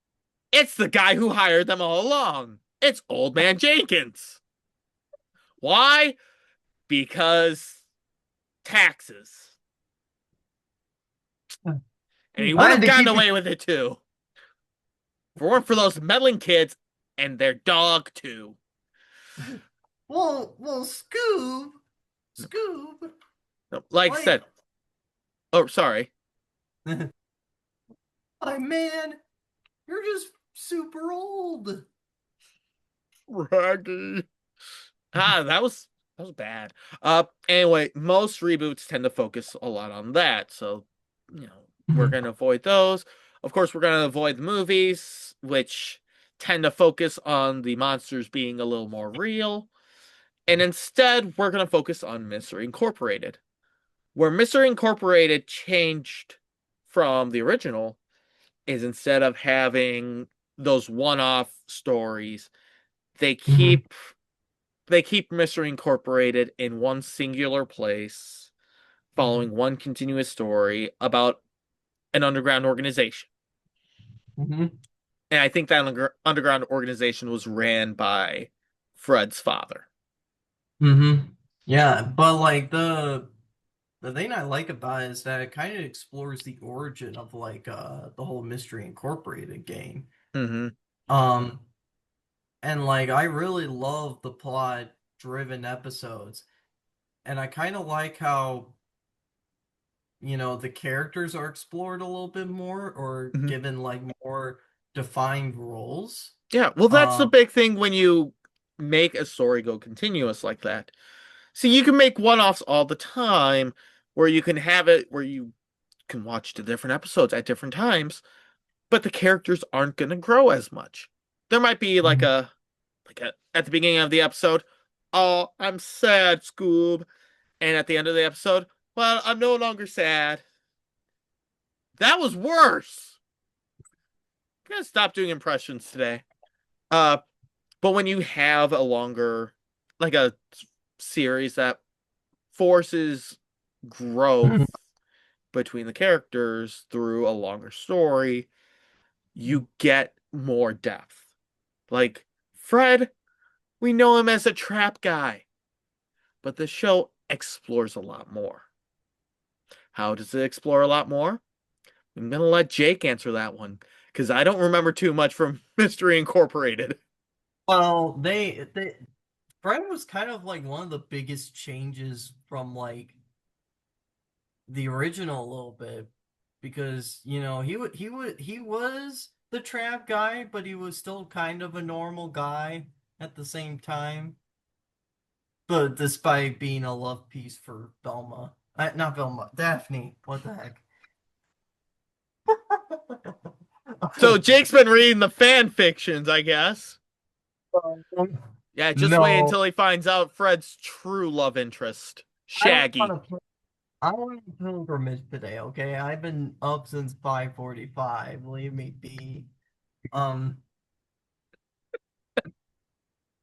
[SPEAKER 1] it's the guy who hired them all along. It's Old Man Jenkins. Why? Because taxes. And he would
[SPEAKER 2] I had
[SPEAKER 1] have
[SPEAKER 2] to
[SPEAKER 1] gotten
[SPEAKER 2] keep it.
[SPEAKER 1] away with it too. If it weren't for those meddling kids and their dog too.
[SPEAKER 2] Well, Scoob,
[SPEAKER 1] Like I
[SPEAKER 2] like,
[SPEAKER 1] said, oh sorry.
[SPEAKER 2] like, man, you're just super old.
[SPEAKER 1] Raggy. That was bad. Anyway, most reboots tend to focus a lot on that, so we're
[SPEAKER 2] Mhm.
[SPEAKER 1] gonna avoid those. Of course, we're gonna avoid the movies, which tend to focus on the monsters being a little more real. And instead, we're gonna focus on Mystery Incorporated. Where Mystery Incorporated changed from the original is instead of having those one-off stories, they
[SPEAKER 2] Mhm.
[SPEAKER 1] keep they keep Mystery Incorporated in one singular place, following one continuous story about an underground organization.
[SPEAKER 2] Mhm.
[SPEAKER 1] And I think that underground organization was ran by Fred's father.
[SPEAKER 2] Mhm. Yeah, but like the thing I like about it is that it kind of explores the origin of like the whole Mystery Incorporated game.
[SPEAKER 1] Hmm.
[SPEAKER 2] Um and like I really love the plot driven episodes. And I kind of like how, the characters are explored a little bit more or
[SPEAKER 1] Hmm.
[SPEAKER 2] given like more defined roles.
[SPEAKER 1] Yeah, well, that's the
[SPEAKER 2] Um
[SPEAKER 1] big thing when you make a story go continuous like that. See, you can make one-offs all the time where you can have it where you can watch the different episodes at different times, but the characters aren't going to grow as much. There might be
[SPEAKER 2] Mhm.
[SPEAKER 1] at the beginning of the episode, oh, I'm sad, Scoob, and at the end of the episode, well, I'm no longer sad. That was worse. I'm gonna stop doing impressions today. Uh, but when you have a longer, like a series that forces growth
[SPEAKER 2] Mhm.
[SPEAKER 1] between the characters through a longer story, you get more depth. Like Fred, we know him as a trap guy, but the show explores a lot more. How does it explore a lot more? I'm gonna let Jake answer that one because I don't remember too much from Mystery Incorporated.
[SPEAKER 2] Well, they Friend was kind of like one of the biggest changes from like the original a little bit because he was the trap guy, but he was still kind of a normal guy at the same time. But despite being a love piece for Velma, not Velma, Daphne. What the heck?
[SPEAKER 1] So Jake's been reading the fan fictions, I guess. Yeah, just wait
[SPEAKER 2] No,
[SPEAKER 1] until he finds out Fred's true love interest,
[SPEAKER 2] I don't
[SPEAKER 1] Shaggy.
[SPEAKER 2] want to. I want to pilgrimage today. Okay, I've been up since 5:45. Leave me be. Um,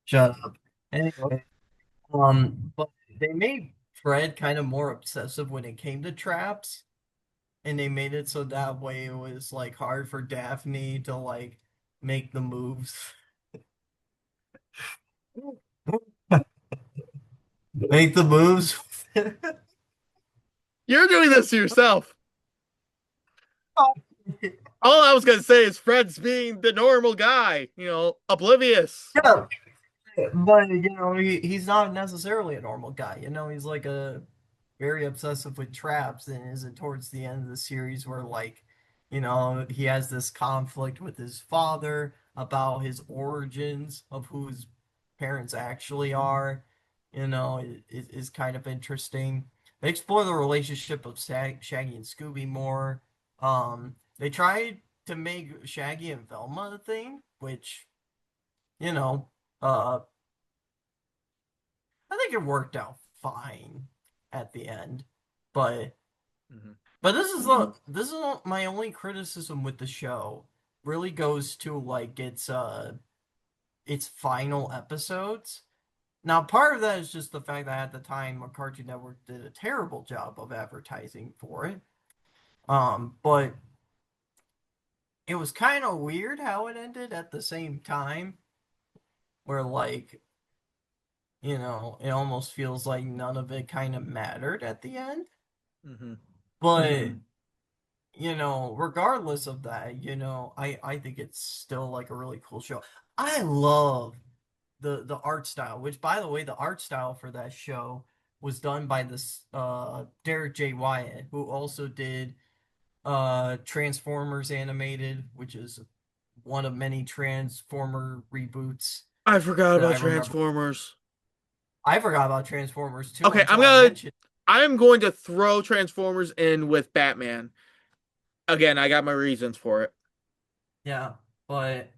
[SPEAKER 2] Shut up. Anyway, but they made Fred kind of more obsessive when it came to traps, and they made it so that way it was like hard for Daphne to like make the moves. Make the moves.
[SPEAKER 1] You're doing this to yourself. All I was gonna say is Fred's being the normal guy, oblivious.
[SPEAKER 2] Yeah, but he's not necessarily a normal guy. He's like a very obsessive with traps, and is it towards the end of the series where like, he has this conflict with his father about his origins of who his parents actually are, is kind of interesting. They explore the relationship of Shaggy and Scooby more. They tried to make Shaggy and Velma a thing, which, you know, uh, I think it worked out fine at the end. But
[SPEAKER 1] Hmm.
[SPEAKER 2] but this is my only criticism with the show. Really goes to like its final episodes. Now, part of that is just the fact that at the time, Cartoon Network did a terrible job of advertising for it. But it was kind of weird how it ended at the same time, where like, it almost feels like none of it kind of mattered at the end.
[SPEAKER 1] Hmm.
[SPEAKER 2] But, regardless of that, I think it's still like a really cool show. I love the art style, which by the way, the art style for that show was done by this Derek J. Wyatt, who also did Transformers Animated, which is one of many Transformer reboots
[SPEAKER 1] I forgot
[SPEAKER 2] that I
[SPEAKER 1] about
[SPEAKER 2] remember.
[SPEAKER 1] Transformers.
[SPEAKER 2] I forgot about Transformers too
[SPEAKER 1] Okay,
[SPEAKER 2] until I mentioned.
[SPEAKER 1] I'm going to throw Transformers in with Batman. Again, I got my reasons for it.
[SPEAKER 2] Yeah, but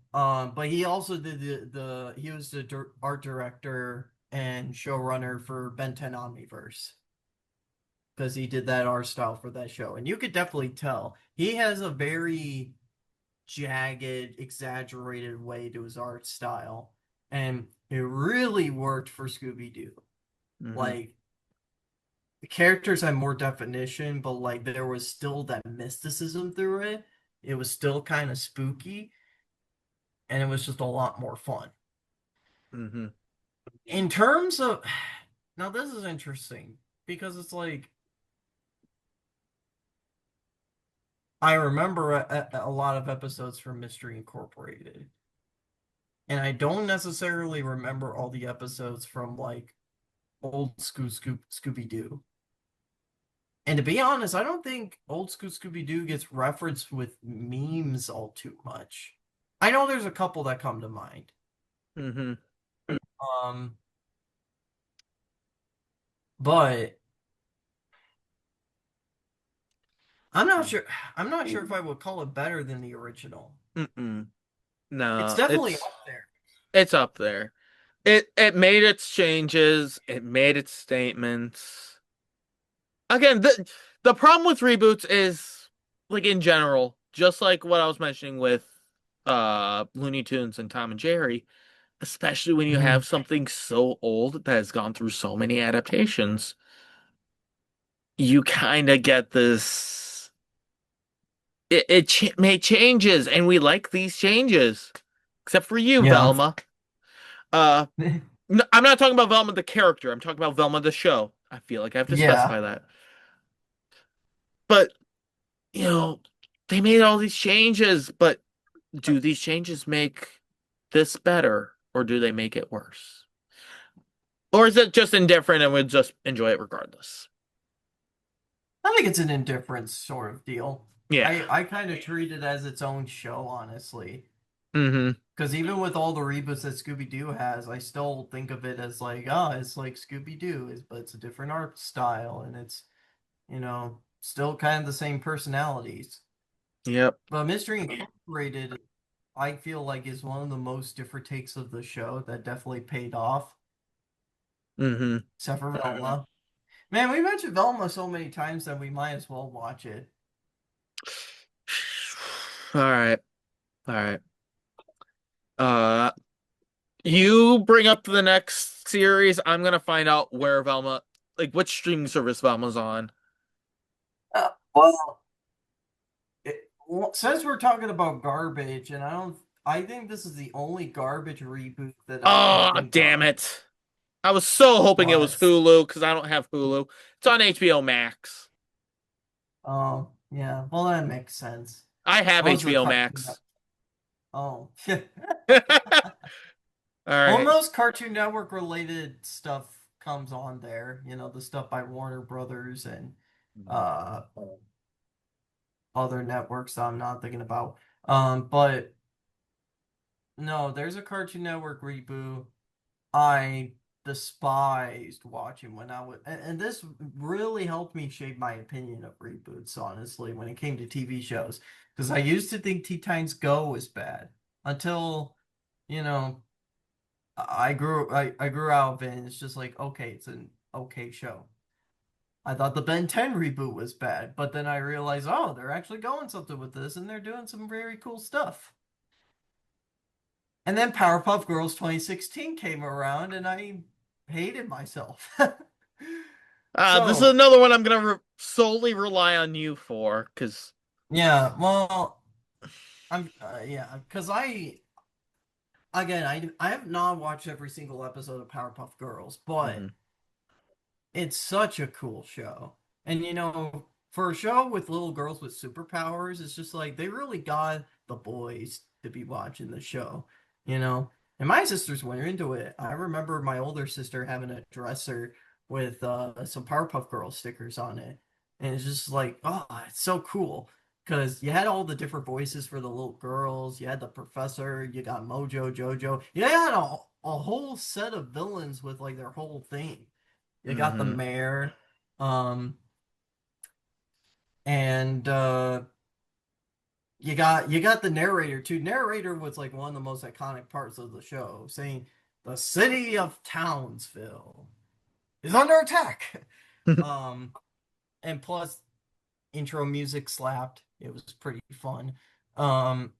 [SPEAKER 2] he also did the he was the art director and showrunner for Ben 10 Omniverse, because he did that art style for that show. And you could definitely tell he has a very jagged, exaggerated way to his art style. And it really worked for Scooby Doo.
[SPEAKER 1] Hmm.
[SPEAKER 2] Like, the characters had more definition, but like there was still that mysticism through it. It was still kind of spooky, and it was just a lot more fun.
[SPEAKER 1] Hmm.
[SPEAKER 2] In terms of now, this is interesting because it's like I remember a lot of episodes from Mystery Incorporated, and I don't necessarily remember all the episodes from like old school Scooby Doo. And to be honest, I don't think old school Scooby Doo gets referenced with memes all too much. I know there's a couple that come to mind.
[SPEAKER 1] Hmm.
[SPEAKER 2] Um, but I'm not sure. I'm not sure if I would call it better than the original.
[SPEAKER 1] Mm-mm.
[SPEAKER 2] It's
[SPEAKER 1] No,
[SPEAKER 2] definitely up there.
[SPEAKER 1] it's up there. It made its changes, it made its statements. Again, the problem with reboots is like in general, just like what I was mentioning with Looney Tunes and Tom and Jerry, especially when you
[SPEAKER 2] Mhm.
[SPEAKER 1] have something so old that has gone through so many adaptations, you kind of get this it ch made changes and we like these changes. Except for you,
[SPEAKER 2] Yeah.
[SPEAKER 1] Velma. Uh no, I'm not talking about Velma the character. I'm talking about Velma the show. I feel like I have to
[SPEAKER 2] Yeah.
[SPEAKER 1] specify that. But, you know, they made all these changes, but do these changes make this better or do they make it worse? Or is it just indifferent and we just enjoy it regardless?
[SPEAKER 2] I think it's an indifference sort of deal.
[SPEAKER 1] Yeah.
[SPEAKER 2] I kind of treat it as its own show, honestly.
[SPEAKER 1] Hmm.
[SPEAKER 2] Because even with all the reboots that Scooby Doo has, I still think of it as like, oh, it's like Scooby Doo, but it's a different art style, and it's, still kind of the same personalities.
[SPEAKER 1] Yep.
[SPEAKER 2] But Mystery Incorporated, I feel like, is one of the most different takes of the show that definitely paid off,
[SPEAKER 1] Hmm.
[SPEAKER 2] except for Velma. Man, we mentioned Velma so many times that we might as well watch it.
[SPEAKER 1] All right. All right. Uh, you bring up the next series. I'm gonna find out where Velma, like which streaming service Velma's on.
[SPEAKER 2] Well, well, since we're talking about garbage, and I think this is the only garbage reboot that I can
[SPEAKER 1] Oh,
[SPEAKER 2] think
[SPEAKER 1] damn
[SPEAKER 2] of.
[SPEAKER 1] it. I was so hoping it was
[SPEAKER 2] What?
[SPEAKER 1] Hulu because I don't have Hulu. It's on HBO Max.
[SPEAKER 2] Oh, yeah. Well, that makes sense.
[SPEAKER 1] I have
[SPEAKER 2] Most of the
[SPEAKER 1] HBO
[SPEAKER 2] Cartoon Network.
[SPEAKER 1] Max.
[SPEAKER 2] Oh.
[SPEAKER 1] All
[SPEAKER 2] Well,
[SPEAKER 1] right.
[SPEAKER 2] most Cartoon Network related stuff comes on there. The stuff by Warner Brothers and uh other networks that I'm not thinking about. But no, there's a Cartoon Network reboot. I despised watching when I was, and this really helped me shape my opinion of reboots, honestly, when it came to TV shows. Because I used to think Teen Titans Go was bad until, you know, I grew out of it, and it's just like, okay, it's an okay show. I thought the Ben 10 reboot was bad, but then I realized, oh, they're actually going something with this, and they're doing some very cool stuff. And then Powerpuff Girls 2016 came around, and I hated myself.
[SPEAKER 1] This is
[SPEAKER 2] So,
[SPEAKER 1] another one I'm gonna solely rely on you for, because
[SPEAKER 2] yeah, well, yeah, because I have not watched every single episode of Powerpuff Girls, but it's such a cool show. And for a show with little girls with superpowers, it's just like they really got the boys to be watching the show, you know? And my sisters went into it. I remember my older sister having a dresser with some Powerpuff Girls stickers on it. And it's just like, oh, it's so cool. Because you had all the different voices for the little girls. You had the professor. You got Mojo, Jojo. You had a whole set of villains with like their whole thing. You got the
[SPEAKER 1] mm-hmm.
[SPEAKER 2] mayor, um, and you got the narrator too. Narrator was like one of the most iconic parts of the show, saying the city of Townsville is under attack. Um, and plus intro music slapped. It was pretty fun. Um,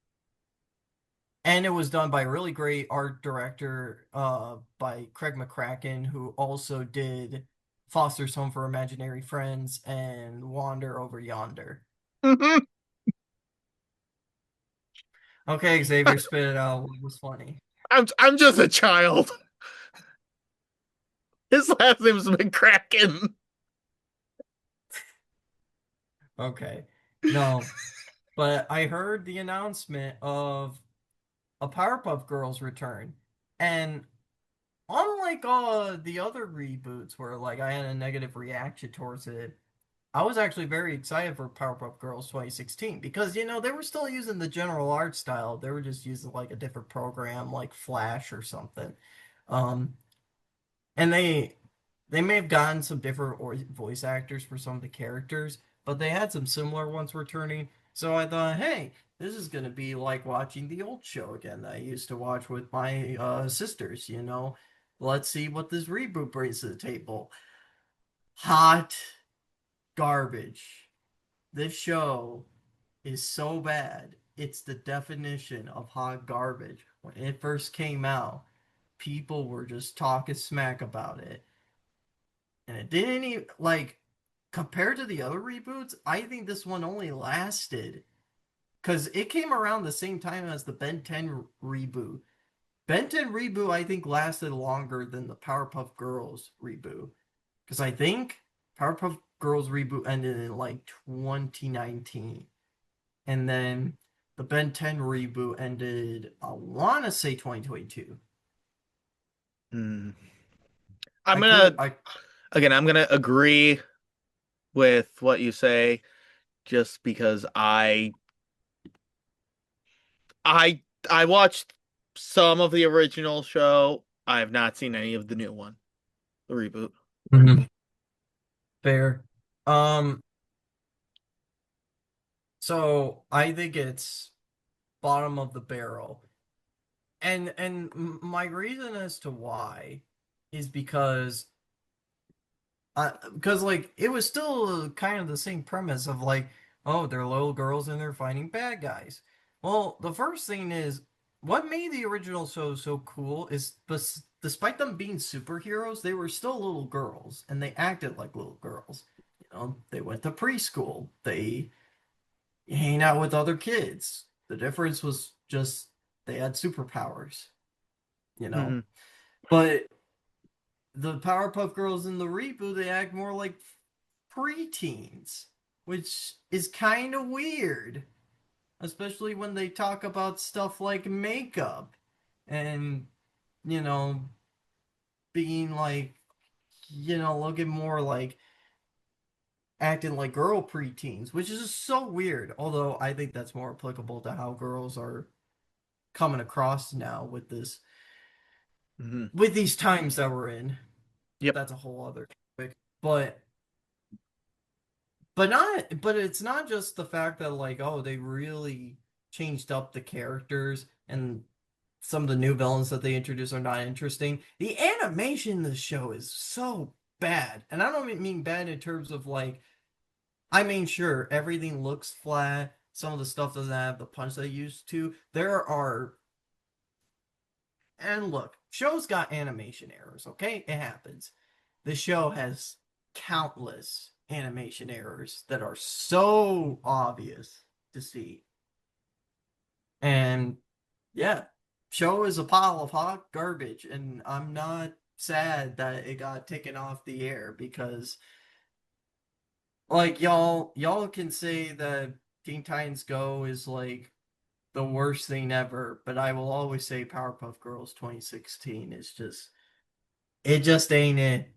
[SPEAKER 2] and it was done by a really great art director by Craig McCracken, who also did Foster's Home for Imaginary Friends and Wander Over Yonder. Okay, Xavier, spit it out. What was funny?
[SPEAKER 1] I'm just a child. His last name's McCracken.
[SPEAKER 2] Okay. No, but I heard the announcement of a Powerpuff Girls return. And unlike the other reboots where like I had a negative reaction towards it, I was actually very excited for Powerpuff Girls 2016 because they were still using the general art style. They were just using like a different program like Flash or something. Um, and they may have gotten some different voice actors for some of the characters, but they had some similar ones returning. So I thought, hey, this is gonna be like watching the old show again that I used to watch with my sisters. Let's see what this reboot brings to the table. Hot garbage. This show is so bad. It's the definition of hot garbage. When it first came out, people were just talking smack about it. And it didn't even, like, compared to the other reboots, I think this one only lasted because it came around the same time as the Ben 10 reboot. Ben 10 reboot, I think, lasted longer than the Powerpuff Girls reboot. Because I think Powerpuff Girls reboot ended in like 2019. And then the Ben 10 reboot ended, I want to say 2022.
[SPEAKER 1] Mm. I'm
[SPEAKER 2] I could,
[SPEAKER 1] gonna
[SPEAKER 2] I,
[SPEAKER 1] I'm gonna agree with what you say, just because I watched some of the original show. I have not seen any of the new one, the reboot.
[SPEAKER 2] Mhm. Fair. Um, so I think it's bottom of the barrel. And my reason as to why is because like it was still kind of the same premise of like, oh, they're little girls and they're fighting bad guys. Well, the first thing is what made the original show so cool is despite them being superheroes, they were still little girls and they acted like little girls. They went to preschool. They hang out with other kids. The difference was just they had superpowers, you know.
[SPEAKER 1] Hmm.
[SPEAKER 2] But the Powerpuff Girls in the reboot, they act more like preteens, which is kind of weird, especially when they talk about stuff like makeup and, you know, being like, looking more like acting like girl preteens, which is just so weird. Although I think that's more applicable to how girls are coming across now with this.
[SPEAKER 1] Hmm.
[SPEAKER 2] with these times that we're in.
[SPEAKER 1] Yep.
[SPEAKER 2] That's a whole other topic. But but it's not just the fact that like, oh, they really changed up the characters and some of the new villains that they introduce are not interesting. The animation in this show is so bad. And I don't mean bad in terms of like, I mean, sure, everything looks flat. Some of the stuff doesn't have the punch they used to. There are, and look, shows got animation errors, okay? It happens. The show has countless animation errors that are so obvious to see. And yeah, show is a pile of hot garbage, and I'm not sad that it got taken off the air because like y'all can say that Teen Titans Go is like the worst thing ever, but I will always say Powerpuff Girls 2016 is just it just ain't it.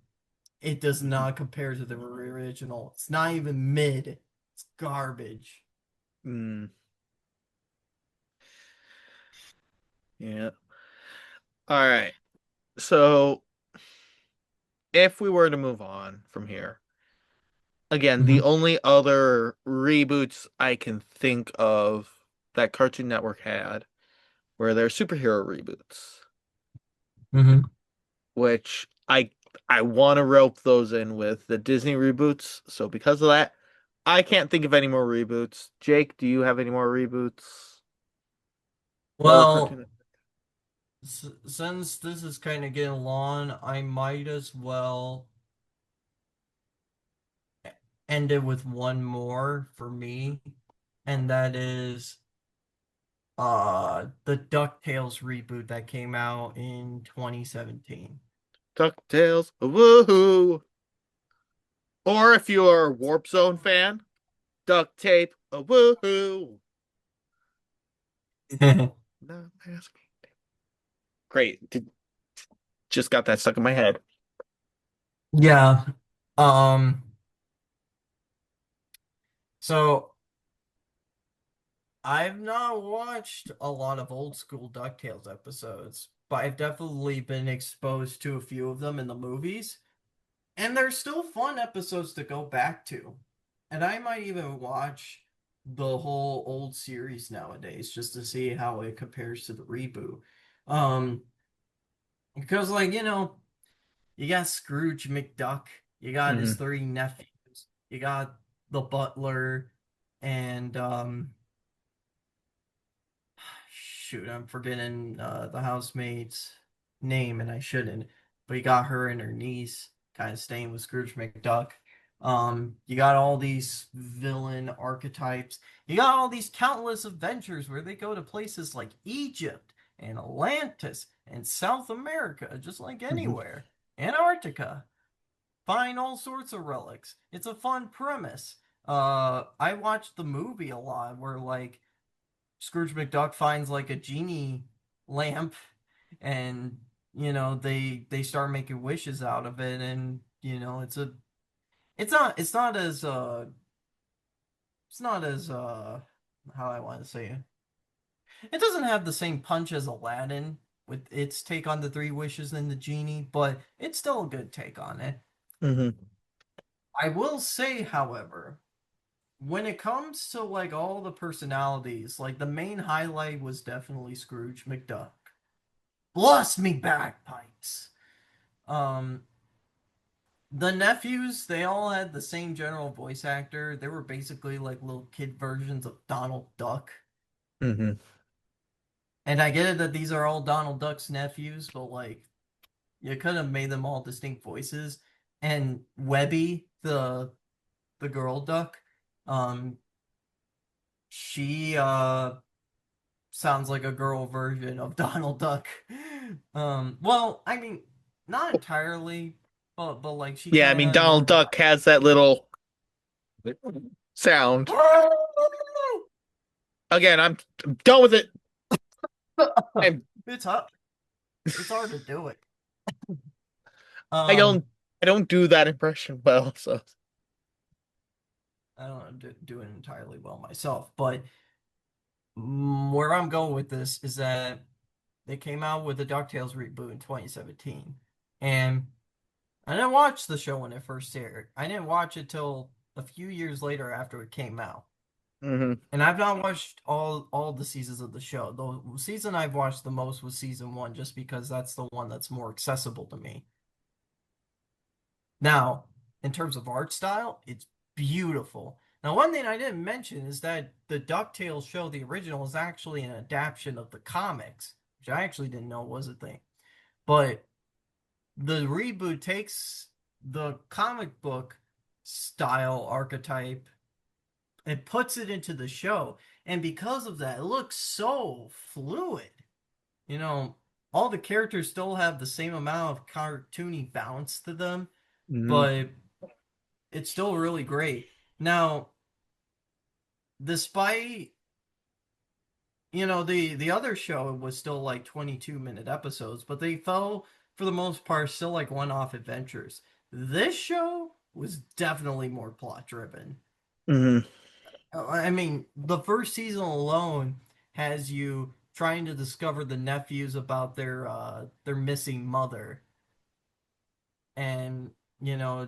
[SPEAKER 2] It does not compare to the original. It's not even mid. It's garbage.
[SPEAKER 1] Mm, yeah. All right. So if we were to move on from here, again, the
[SPEAKER 2] Hmm.
[SPEAKER 1] only other reboots I can think of that Cartoon Network had were their superhero reboots,
[SPEAKER 2] Hmm.
[SPEAKER 1] which I want to rope those in with the Disney reboots. So because of that, I can't think of any more reboots. Jake, do you have any more reboots or
[SPEAKER 2] Well,
[SPEAKER 1] Cartoon?
[SPEAKER 2] since this is kind of getting long, I might as well end it with one more for me, and that is the DuckTales reboot that came out in 2017.
[SPEAKER 1] DuckTales, woohoo! Or if you're a Warp Zone fan, Duct Tape, woohoo! No mask. Great. Just got that stuck in my head.
[SPEAKER 2] Yeah. Um so I've not watched a lot of old school DuckTales episodes, but I've definitely been exposed to a few of them in the movies. And they're still fun episodes to go back to. And I might even watch the whole old series nowadays just to see how it compares to the reboot. Um, because like, you got Scrooge McDuck, you got his
[SPEAKER 1] Hmm.
[SPEAKER 2] three nephews, you got the butler, and shoot, I'm forgetting the housemaid's name, and I shouldn't. But you got her and her niece, kind of staying with Scrooge McDuck. You got all these villain archetypes. You got all these countless adventures where they go to places like Egypt and Atlantis and South America, just like
[SPEAKER 1] Hmm.
[SPEAKER 2] anywhere. Antarctica. Find all sorts of relics. It's a fun premise. I watched the movie a lot where like Scrooge McDuck finds like a genie lamp and they start making wishes out of it and it's not as how I want to say it. It doesn't have the same punch as Aladdin with its take on the three wishes and the genie, but it's still a good take on it.
[SPEAKER 1] Hmm.
[SPEAKER 2] I will say, however, when it comes to like all the personalities, like the main highlight was definitely Scrooge McDuck. Bless me bagpipes. Um, the nephews, they all had the same general voice actor. They were basically like little kid versions of Donald Duck.
[SPEAKER 1] Hmm.
[SPEAKER 2] And I get it that these are all Donald Duck's nephews, but like you could have made them all distinct voices. And Webby, the girl duck, um, she sounds like a girl version of Donald Duck. Well, I mean, not entirely, but like she
[SPEAKER 1] Yeah, I
[SPEAKER 2] kind
[SPEAKER 1] mean,
[SPEAKER 2] of
[SPEAKER 1] Donald
[SPEAKER 2] normalized.
[SPEAKER 1] Duck has that little sound. Again, I'm done with it. I'm,
[SPEAKER 2] It's hard. It's hard to do it.
[SPEAKER 1] I
[SPEAKER 2] Um,
[SPEAKER 1] don't I don't do that impression well, so.
[SPEAKER 2] I don't do it entirely well myself, but where I'm going with this is that They came out with the DuckTales reboot in 2017. And I didn't watch the show when it first aired. I didn't watch it till a few years later after it came out.
[SPEAKER 1] Hmm.
[SPEAKER 2] And I've not watched all the seasons of the show. The season I've watched the most was season one, just because that's the one that's more accessible to me. Now, in terms of art style, it's beautiful. Now, one thing I didn't mention is that the DuckTales show, the original, is actually an adaptation of the comics, which I actually didn't know was a thing. But the reboot takes the comic book style archetype and puts it into the show. And because of that, it looks so fluid. You know, all the characters still have the same amount of cartoony bounce to them,
[SPEAKER 1] Hmm.
[SPEAKER 2] but it's still really great. Now, despite the other show was still like 22-minute episodes, but they fell for the most part still like one-off adventures. This show was definitely more plot driven.
[SPEAKER 1] Hmm.
[SPEAKER 2] I mean, the first season alone has you trying to discover the nephews about their missing mother, and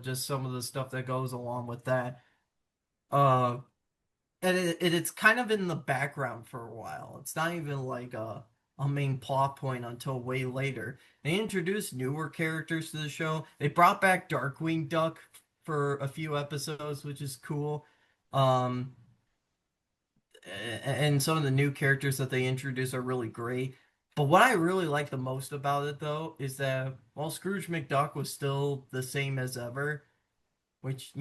[SPEAKER 2] just some of the stuff that goes along with that. Uh and it's kind of in the background for a while. It's not even like a main plot point until way later. They introduced newer characters to the show. They brought back Darkwing Duck for a few episodes, which is cool. Um, and some of the new characters that they introduce are really great. But what I really like the most about it, though, is that while Scrooge McDuck was still the same as ever, which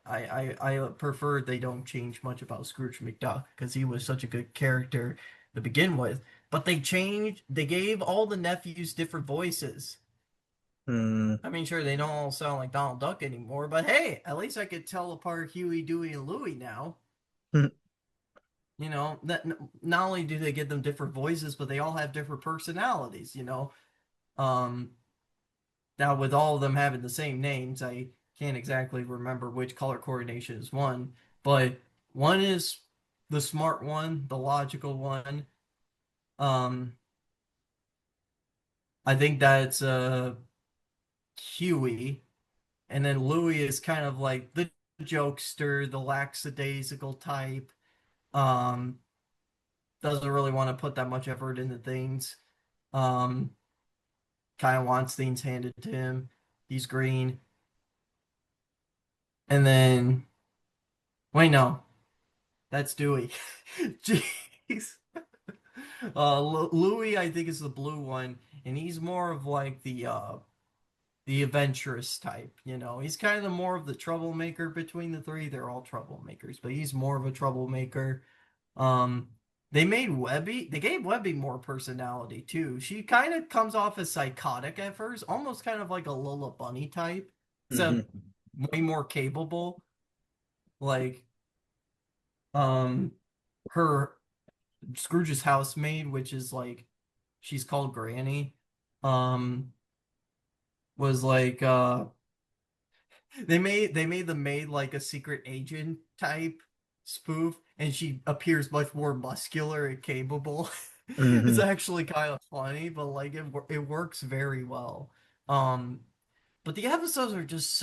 [SPEAKER 2] I prefer they don't change much about Scrooge McDuck because he was such a good character to begin with. But they gave all the nephews different voices.
[SPEAKER 1] Hmm.
[SPEAKER 2] I mean, sure, they don't all sound like Donald Duck anymore, but hey, at least I could tell apart Huey, Dewey, and Louie now. That not only do they give them different voices, but they all have different personalities. Um, Now, with all of them having the same names, I can't exactly remember which color coordination is one, but one is the smart one, the logical one. Um, I think that's Huey, and then Louie is kind of like the jokester, the lackadaisical type. Um, doesn't really want to put that much effort into things. Um, Kind of wants things handed to him. He's green, and then wait, no, that's Dewey. Jeez. Louis, I think, is the blue one, and he's more of like the adventurous type. He's kind of more of the troublemaker between the three. They're all troublemakers, but he's more of a troublemaker. Um, they gave Webby more personality too. She kind of comes off as psychotic at first, almost kind of like a Lola Bunny type, except
[SPEAKER 1] Hmm.
[SPEAKER 2] way more capable. Like, um, her Scrooge's housemaid, which is like she's called Granny, um, was like they made the maid like a secret agent type spoof, and she appears much more muscular and capable. It's
[SPEAKER 1] Hmm.
[SPEAKER 2] actually kind of funny, but like it works very well. Um, but the episodes are just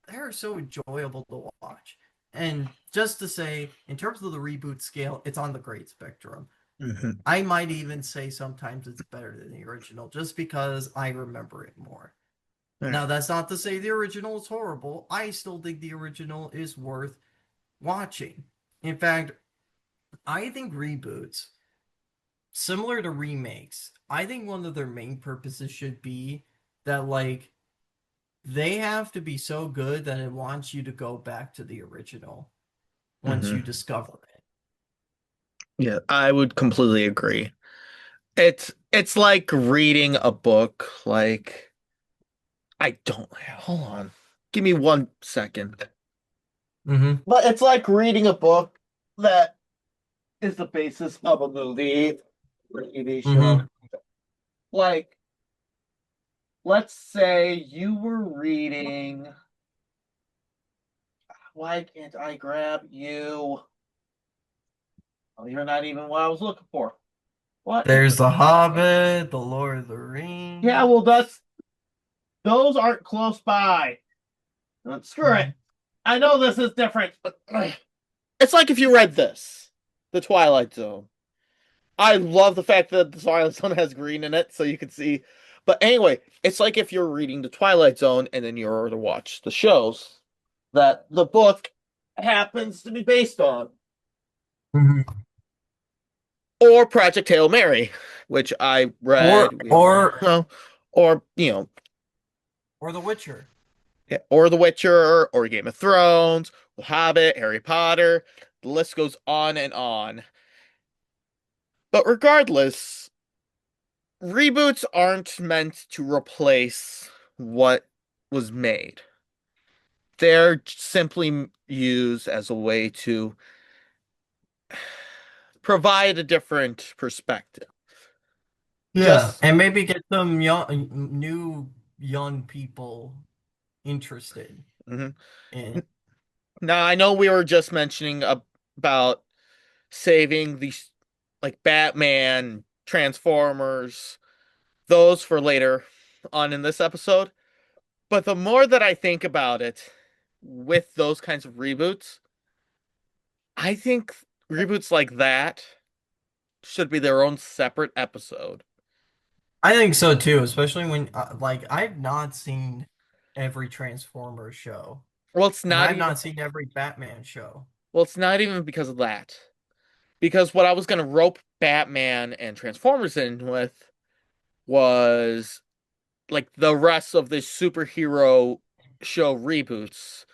[SPEAKER 2] they're so enjoyable to watch. And just to say, in terms of the reboot scale, it's on the great spectrum.
[SPEAKER 1] Hmm.
[SPEAKER 2] I might even say sometimes it's better than the original just because I remember it more.
[SPEAKER 1] All
[SPEAKER 2] Now,
[SPEAKER 1] right.
[SPEAKER 2] that's not to say the original is horrible. I still think the original is worth watching. In fact, I think reboots, similar to remakes, I think one of their main purposes should be that, like, they have to be so good that it wants you to go back to the original once you
[SPEAKER 1] Hmm.
[SPEAKER 2] discover it.
[SPEAKER 1] Yeah, I would completely agree. It's like reading a book. Like I don't hold on. Give me 1 second.
[SPEAKER 2] Mm-hmm.
[SPEAKER 1] But it's like reading a book that is the basis of a movie or TV show.
[SPEAKER 2] Mm-hmm.
[SPEAKER 1] Like, let's say you were reading. Why can't I grab you? Oh, you're not even what I was looking for. What?
[SPEAKER 2] There's The Hobbit, The Lord of the
[SPEAKER 1] Yeah,
[SPEAKER 2] Rings.
[SPEAKER 1] well, those aren't close by. Screw it.
[SPEAKER 2] Mhm.
[SPEAKER 1] I know this is different, but it's like if you read this, The Twilight Zone. I love the fact that the Twilight Zone has green in it, so you can see. But anyway, it's like if you're reading the Twilight Zone and then you're to watch the shows that the book happens to be based on,
[SPEAKER 2] Mhm.
[SPEAKER 1] or Project Hail Mary, which I
[SPEAKER 2] Or
[SPEAKER 1] read. We all
[SPEAKER 2] or
[SPEAKER 1] know, or
[SPEAKER 2] or The Witcher.
[SPEAKER 1] yeah, or The Witcher, or Game of Thrones, The Hobbit, Harry Potter. The list goes on and on. But regardless, reboots aren't meant to replace what was made. They're simply used as a way to provide a different perspective.
[SPEAKER 2] Yeah,
[SPEAKER 1] Just
[SPEAKER 2] and maybe get some new young people interested
[SPEAKER 1] mhm.
[SPEAKER 2] in.
[SPEAKER 1] Now, I know we were just mentioning about saving these like Batman, Transformers, those for later on in this episode. But the more that I think about it with those kinds of reboots, I think reboots like that should be their own separate episode.
[SPEAKER 2] I think so too, especially when like I've not seen every Transformers show,
[SPEAKER 1] Well, it's
[SPEAKER 2] and
[SPEAKER 1] not
[SPEAKER 2] I've
[SPEAKER 1] even
[SPEAKER 2] not seen every Batman show.
[SPEAKER 1] well, it's not even because of that. Because what I was gonna rope Batman and Transformers in with was like the rest of the superhero show reboots,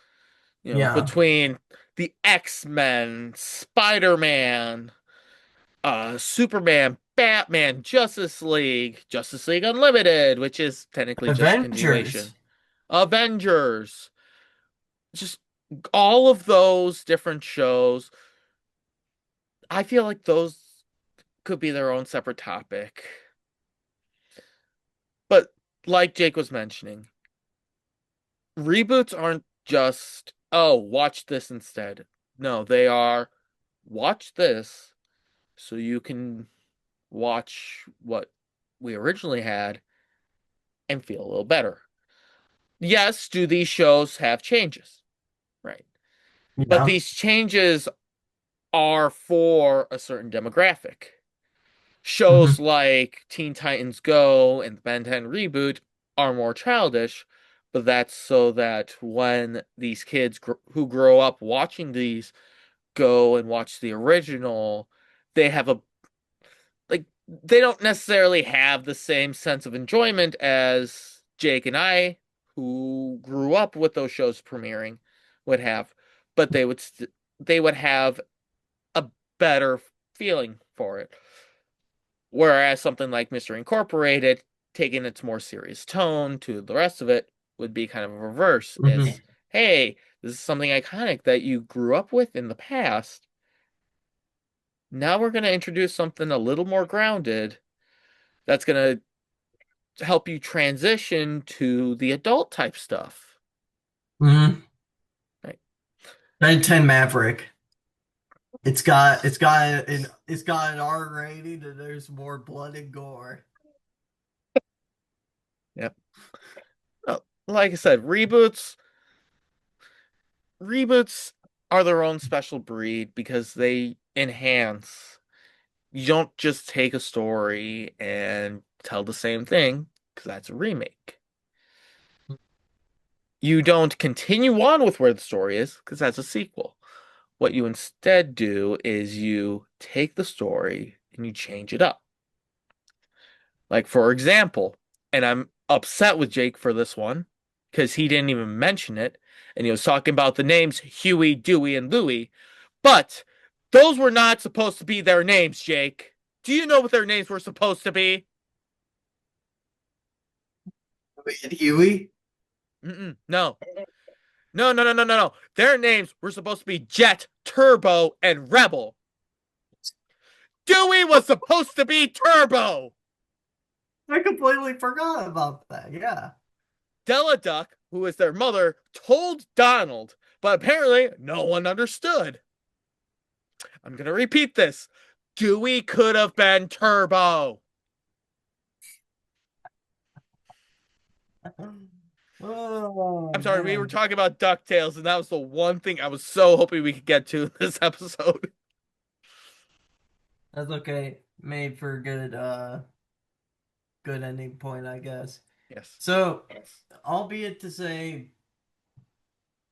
[SPEAKER 2] Yeah,
[SPEAKER 1] between the X-Men, Spider-Man, Superman, Batman, Justice League Unlimited, which is technically just a
[SPEAKER 2] Avengers.
[SPEAKER 1] continuation. Avengers, just all of those different shows. I feel like those could be their own separate topic. But like Jake was mentioning, reboots aren't just, oh, watch this instead. No, they are watch this so you can watch what we originally had and feel a little better. Yes, do these shows have changes? Right. But
[SPEAKER 2] Yeah.
[SPEAKER 1] these changes are for a certain demographic. Shows
[SPEAKER 2] Hmm.
[SPEAKER 1] like Teen Titans Go and the Ben 10 reboot are more childish, but that's so that when these kids who grow up watching these go and watch the original, they have a they don't necessarily have the same sense of enjoyment as Jake and I, who grew up with those shows premiering, would have, but they would have a better feeling for it. Whereas something like Mr. Incorporated, taking its more serious tone to the rest of it, would be kind of a reverse. It's,
[SPEAKER 2] Hmm.
[SPEAKER 1] hey, this is something iconic that you grew up with in the past. Now we're going to introduce something a little more grounded that's going to help you transition to the adult type stuff.
[SPEAKER 2] Hmm.
[SPEAKER 1] Right?
[SPEAKER 2] Ben 10 Maverick. It's got an R rating and there's more blood and gore.
[SPEAKER 1] Yep. Like I said, reboots are their own special breed because they enhance. You don't just take a story and tell the same thing because that's a remake. You don't continue on with where the story is because that's a sequel. What you instead do is you take the story and you change it up. Like, for example, and I'm upset with Jake for this one because he didn't even mention it, and he was talking about the names Huey, Dewey, and Louie, but those were not supposed to be their names, Jake. Do you know what their names were supposed to be?
[SPEAKER 2] And Huey?
[SPEAKER 1] No. No, no, no, no, no, no. Their names were supposed to be Jet, Turbo, and Rebel. Dewey was supposed to be Turbo.
[SPEAKER 2] I completely forgot about that. Yeah.
[SPEAKER 1] Della Duck, who is their mother, told Donald, but apparently no one understood. I'm going to repeat this. Dewey could have been Turbo.
[SPEAKER 2] Oh
[SPEAKER 1] I'm sorry, we were
[SPEAKER 2] man,
[SPEAKER 1] talking about DuckTales, and that was the one thing I was so hoping we could get to in this episode.
[SPEAKER 2] that's okay. Made for a good ending point, I guess.
[SPEAKER 1] Yes.
[SPEAKER 2] So, albeit to say,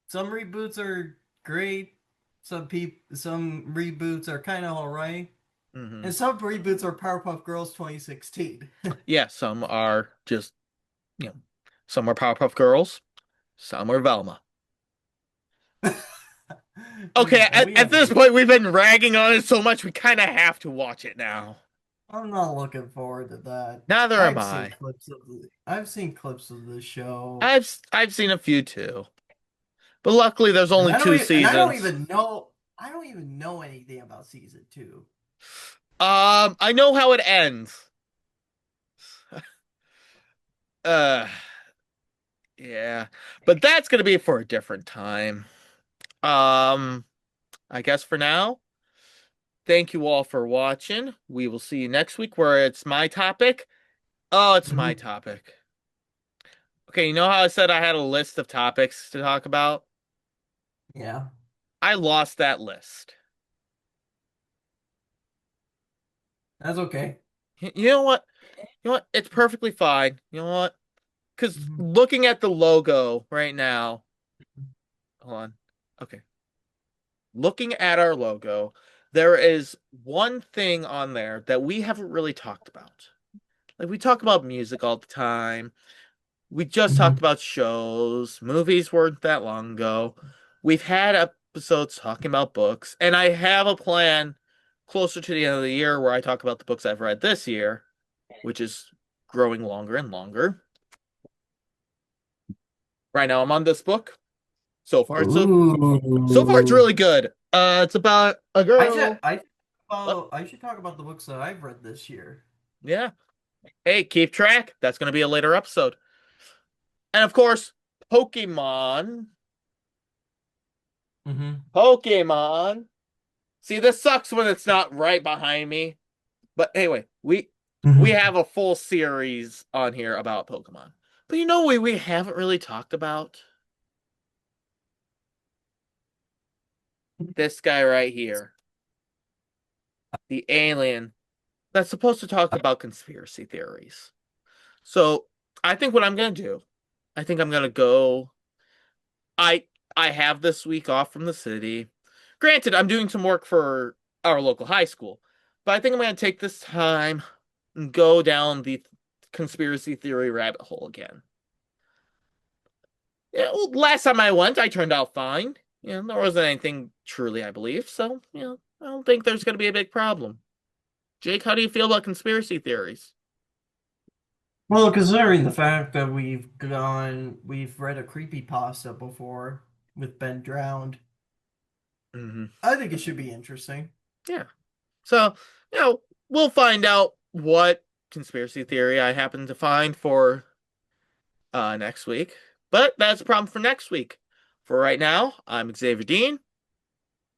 [SPEAKER 2] some reboots are great, some reboots are kind of alright,
[SPEAKER 1] Hmm.
[SPEAKER 2] and some reboots are Powerpuff Girls 2016.
[SPEAKER 1] Yeah, some are just, you know, some are Powerpuff Girls, some are Velma. Okay,
[SPEAKER 2] Dude, and we
[SPEAKER 1] at
[SPEAKER 2] have
[SPEAKER 1] this point, we've been ragging on it so much, we kind of have to watch it now.
[SPEAKER 2] I'm not looking forward to that.
[SPEAKER 1] Neither am I.
[SPEAKER 2] I've seen clips of the show.
[SPEAKER 1] I've seen a few too, but luckily there's
[SPEAKER 2] And
[SPEAKER 1] only two
[SPEAKER 2] I don't
[SPEAKER 1] seasons.
[SPEAKER 2] even know anything about season 2.
[SPEAKER 1] I know how it ends. Uh, yeah, but that's gonna be for a different time. Um, I guess for now, thank you all for watching. We will see you next week where it's my topic. Oh, it's my
[SPEAKER 2] Hmm.
[SPEAKER 1] topic. Okay, you know how I said I had a list of topics to talk about?
[SPEAKER 2] Yeah.
[SPEAKER 1] I lost that list.
[SPEAKER 2] That's okay.
[SPEAKER 1] You know what? You know what? It's perfectly fine. You know what? Because
[SPEAKER 2] Mhm.
[SPEAKER 1] looking at the logo right now, hold on. Okay. Looking at our logo, there is one thing on there that we haven't really talked about. Like, we talk about music all the time. We just talked
[SPEAKER 2] Mhm.
[SPEAKER 1] about shows. Movies weren't that long ago. We've had episodes talking about books, and I have a plan closer to the end of the year where I talk about the books I've read this year, which is growing longer and longer. Right now I'm on this book. So far it's
[SPEAKER 2] Ooh.
[SPEAKER 1] really good. It's about a girl. Oh,
[SPEAKER 2] I should talk about the books that I've read this year.
[SPEAKER 1] yeah. Hey, keep track. That's going to be a later episode. And of course, Pokemon.
[SPEAKER 2] Hmm.
[SPEAKER 1] Pokemon. See, this sucks when it's not right behind me. But anyway, we
[SPEAKER 2] Hmm.
[SPEAKER 1] have a full series on here about Pokemon. But you know we haven't really talked about this guy right here. The alien that's supposed to talk about conspiracy theories. So, I think what I'm going to do, I think I'm going to go I I have this week off from the city. Granted, I'm doing some work for our local high school, but I think I'm going to take this time and go down the conspiracy theory rabbit hole again. Yeah, well, last time I went, I turned out fine. There wasn't anything truly, I believe, so, I don't think there's going to be a big problem. Jake, how do you feel about conspiracy theories?
[SPEAKER 2] Well, considering the fact that we've read a creepypasta before with Ben Drowned,
[SPEAKER 1] Hmm.
[SPEAKER 2] I think it should be interesting.
[SPEAKER 1] Yeah. So, we'll find out what conspiracy theory I happen to find for next week. But that's a problem for next week. For right now, I'm Xavier Dean.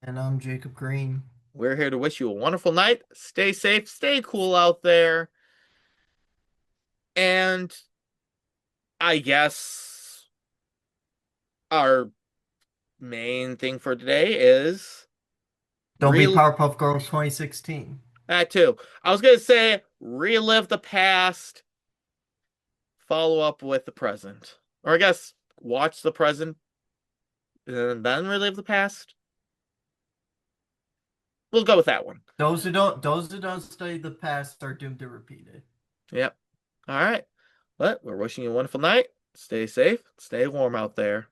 [SPEAKER 2] And I'm Jacob Green.
[SPEAKER 1] We're here to wish you a wonderful night. Stay safe, stay cool out there. And I guess our main thing for today is
[SPEAKER 2] Don't be
[SPEAKER 1] real
[SPEAKER 2] Powerpuff Girls 2016.
[SPEAKER 1] that too. I was gonna say relive the past, follow up with the present. Or I guess watch the present and then relive the past. We'll go with that one.
[SPEAKER 2] Those who don't study the past are doomed to repeat it.
[SPEAKER 1] Yep. All right. But we're wishing you a wonderful night. Stay safe, stay warm out there.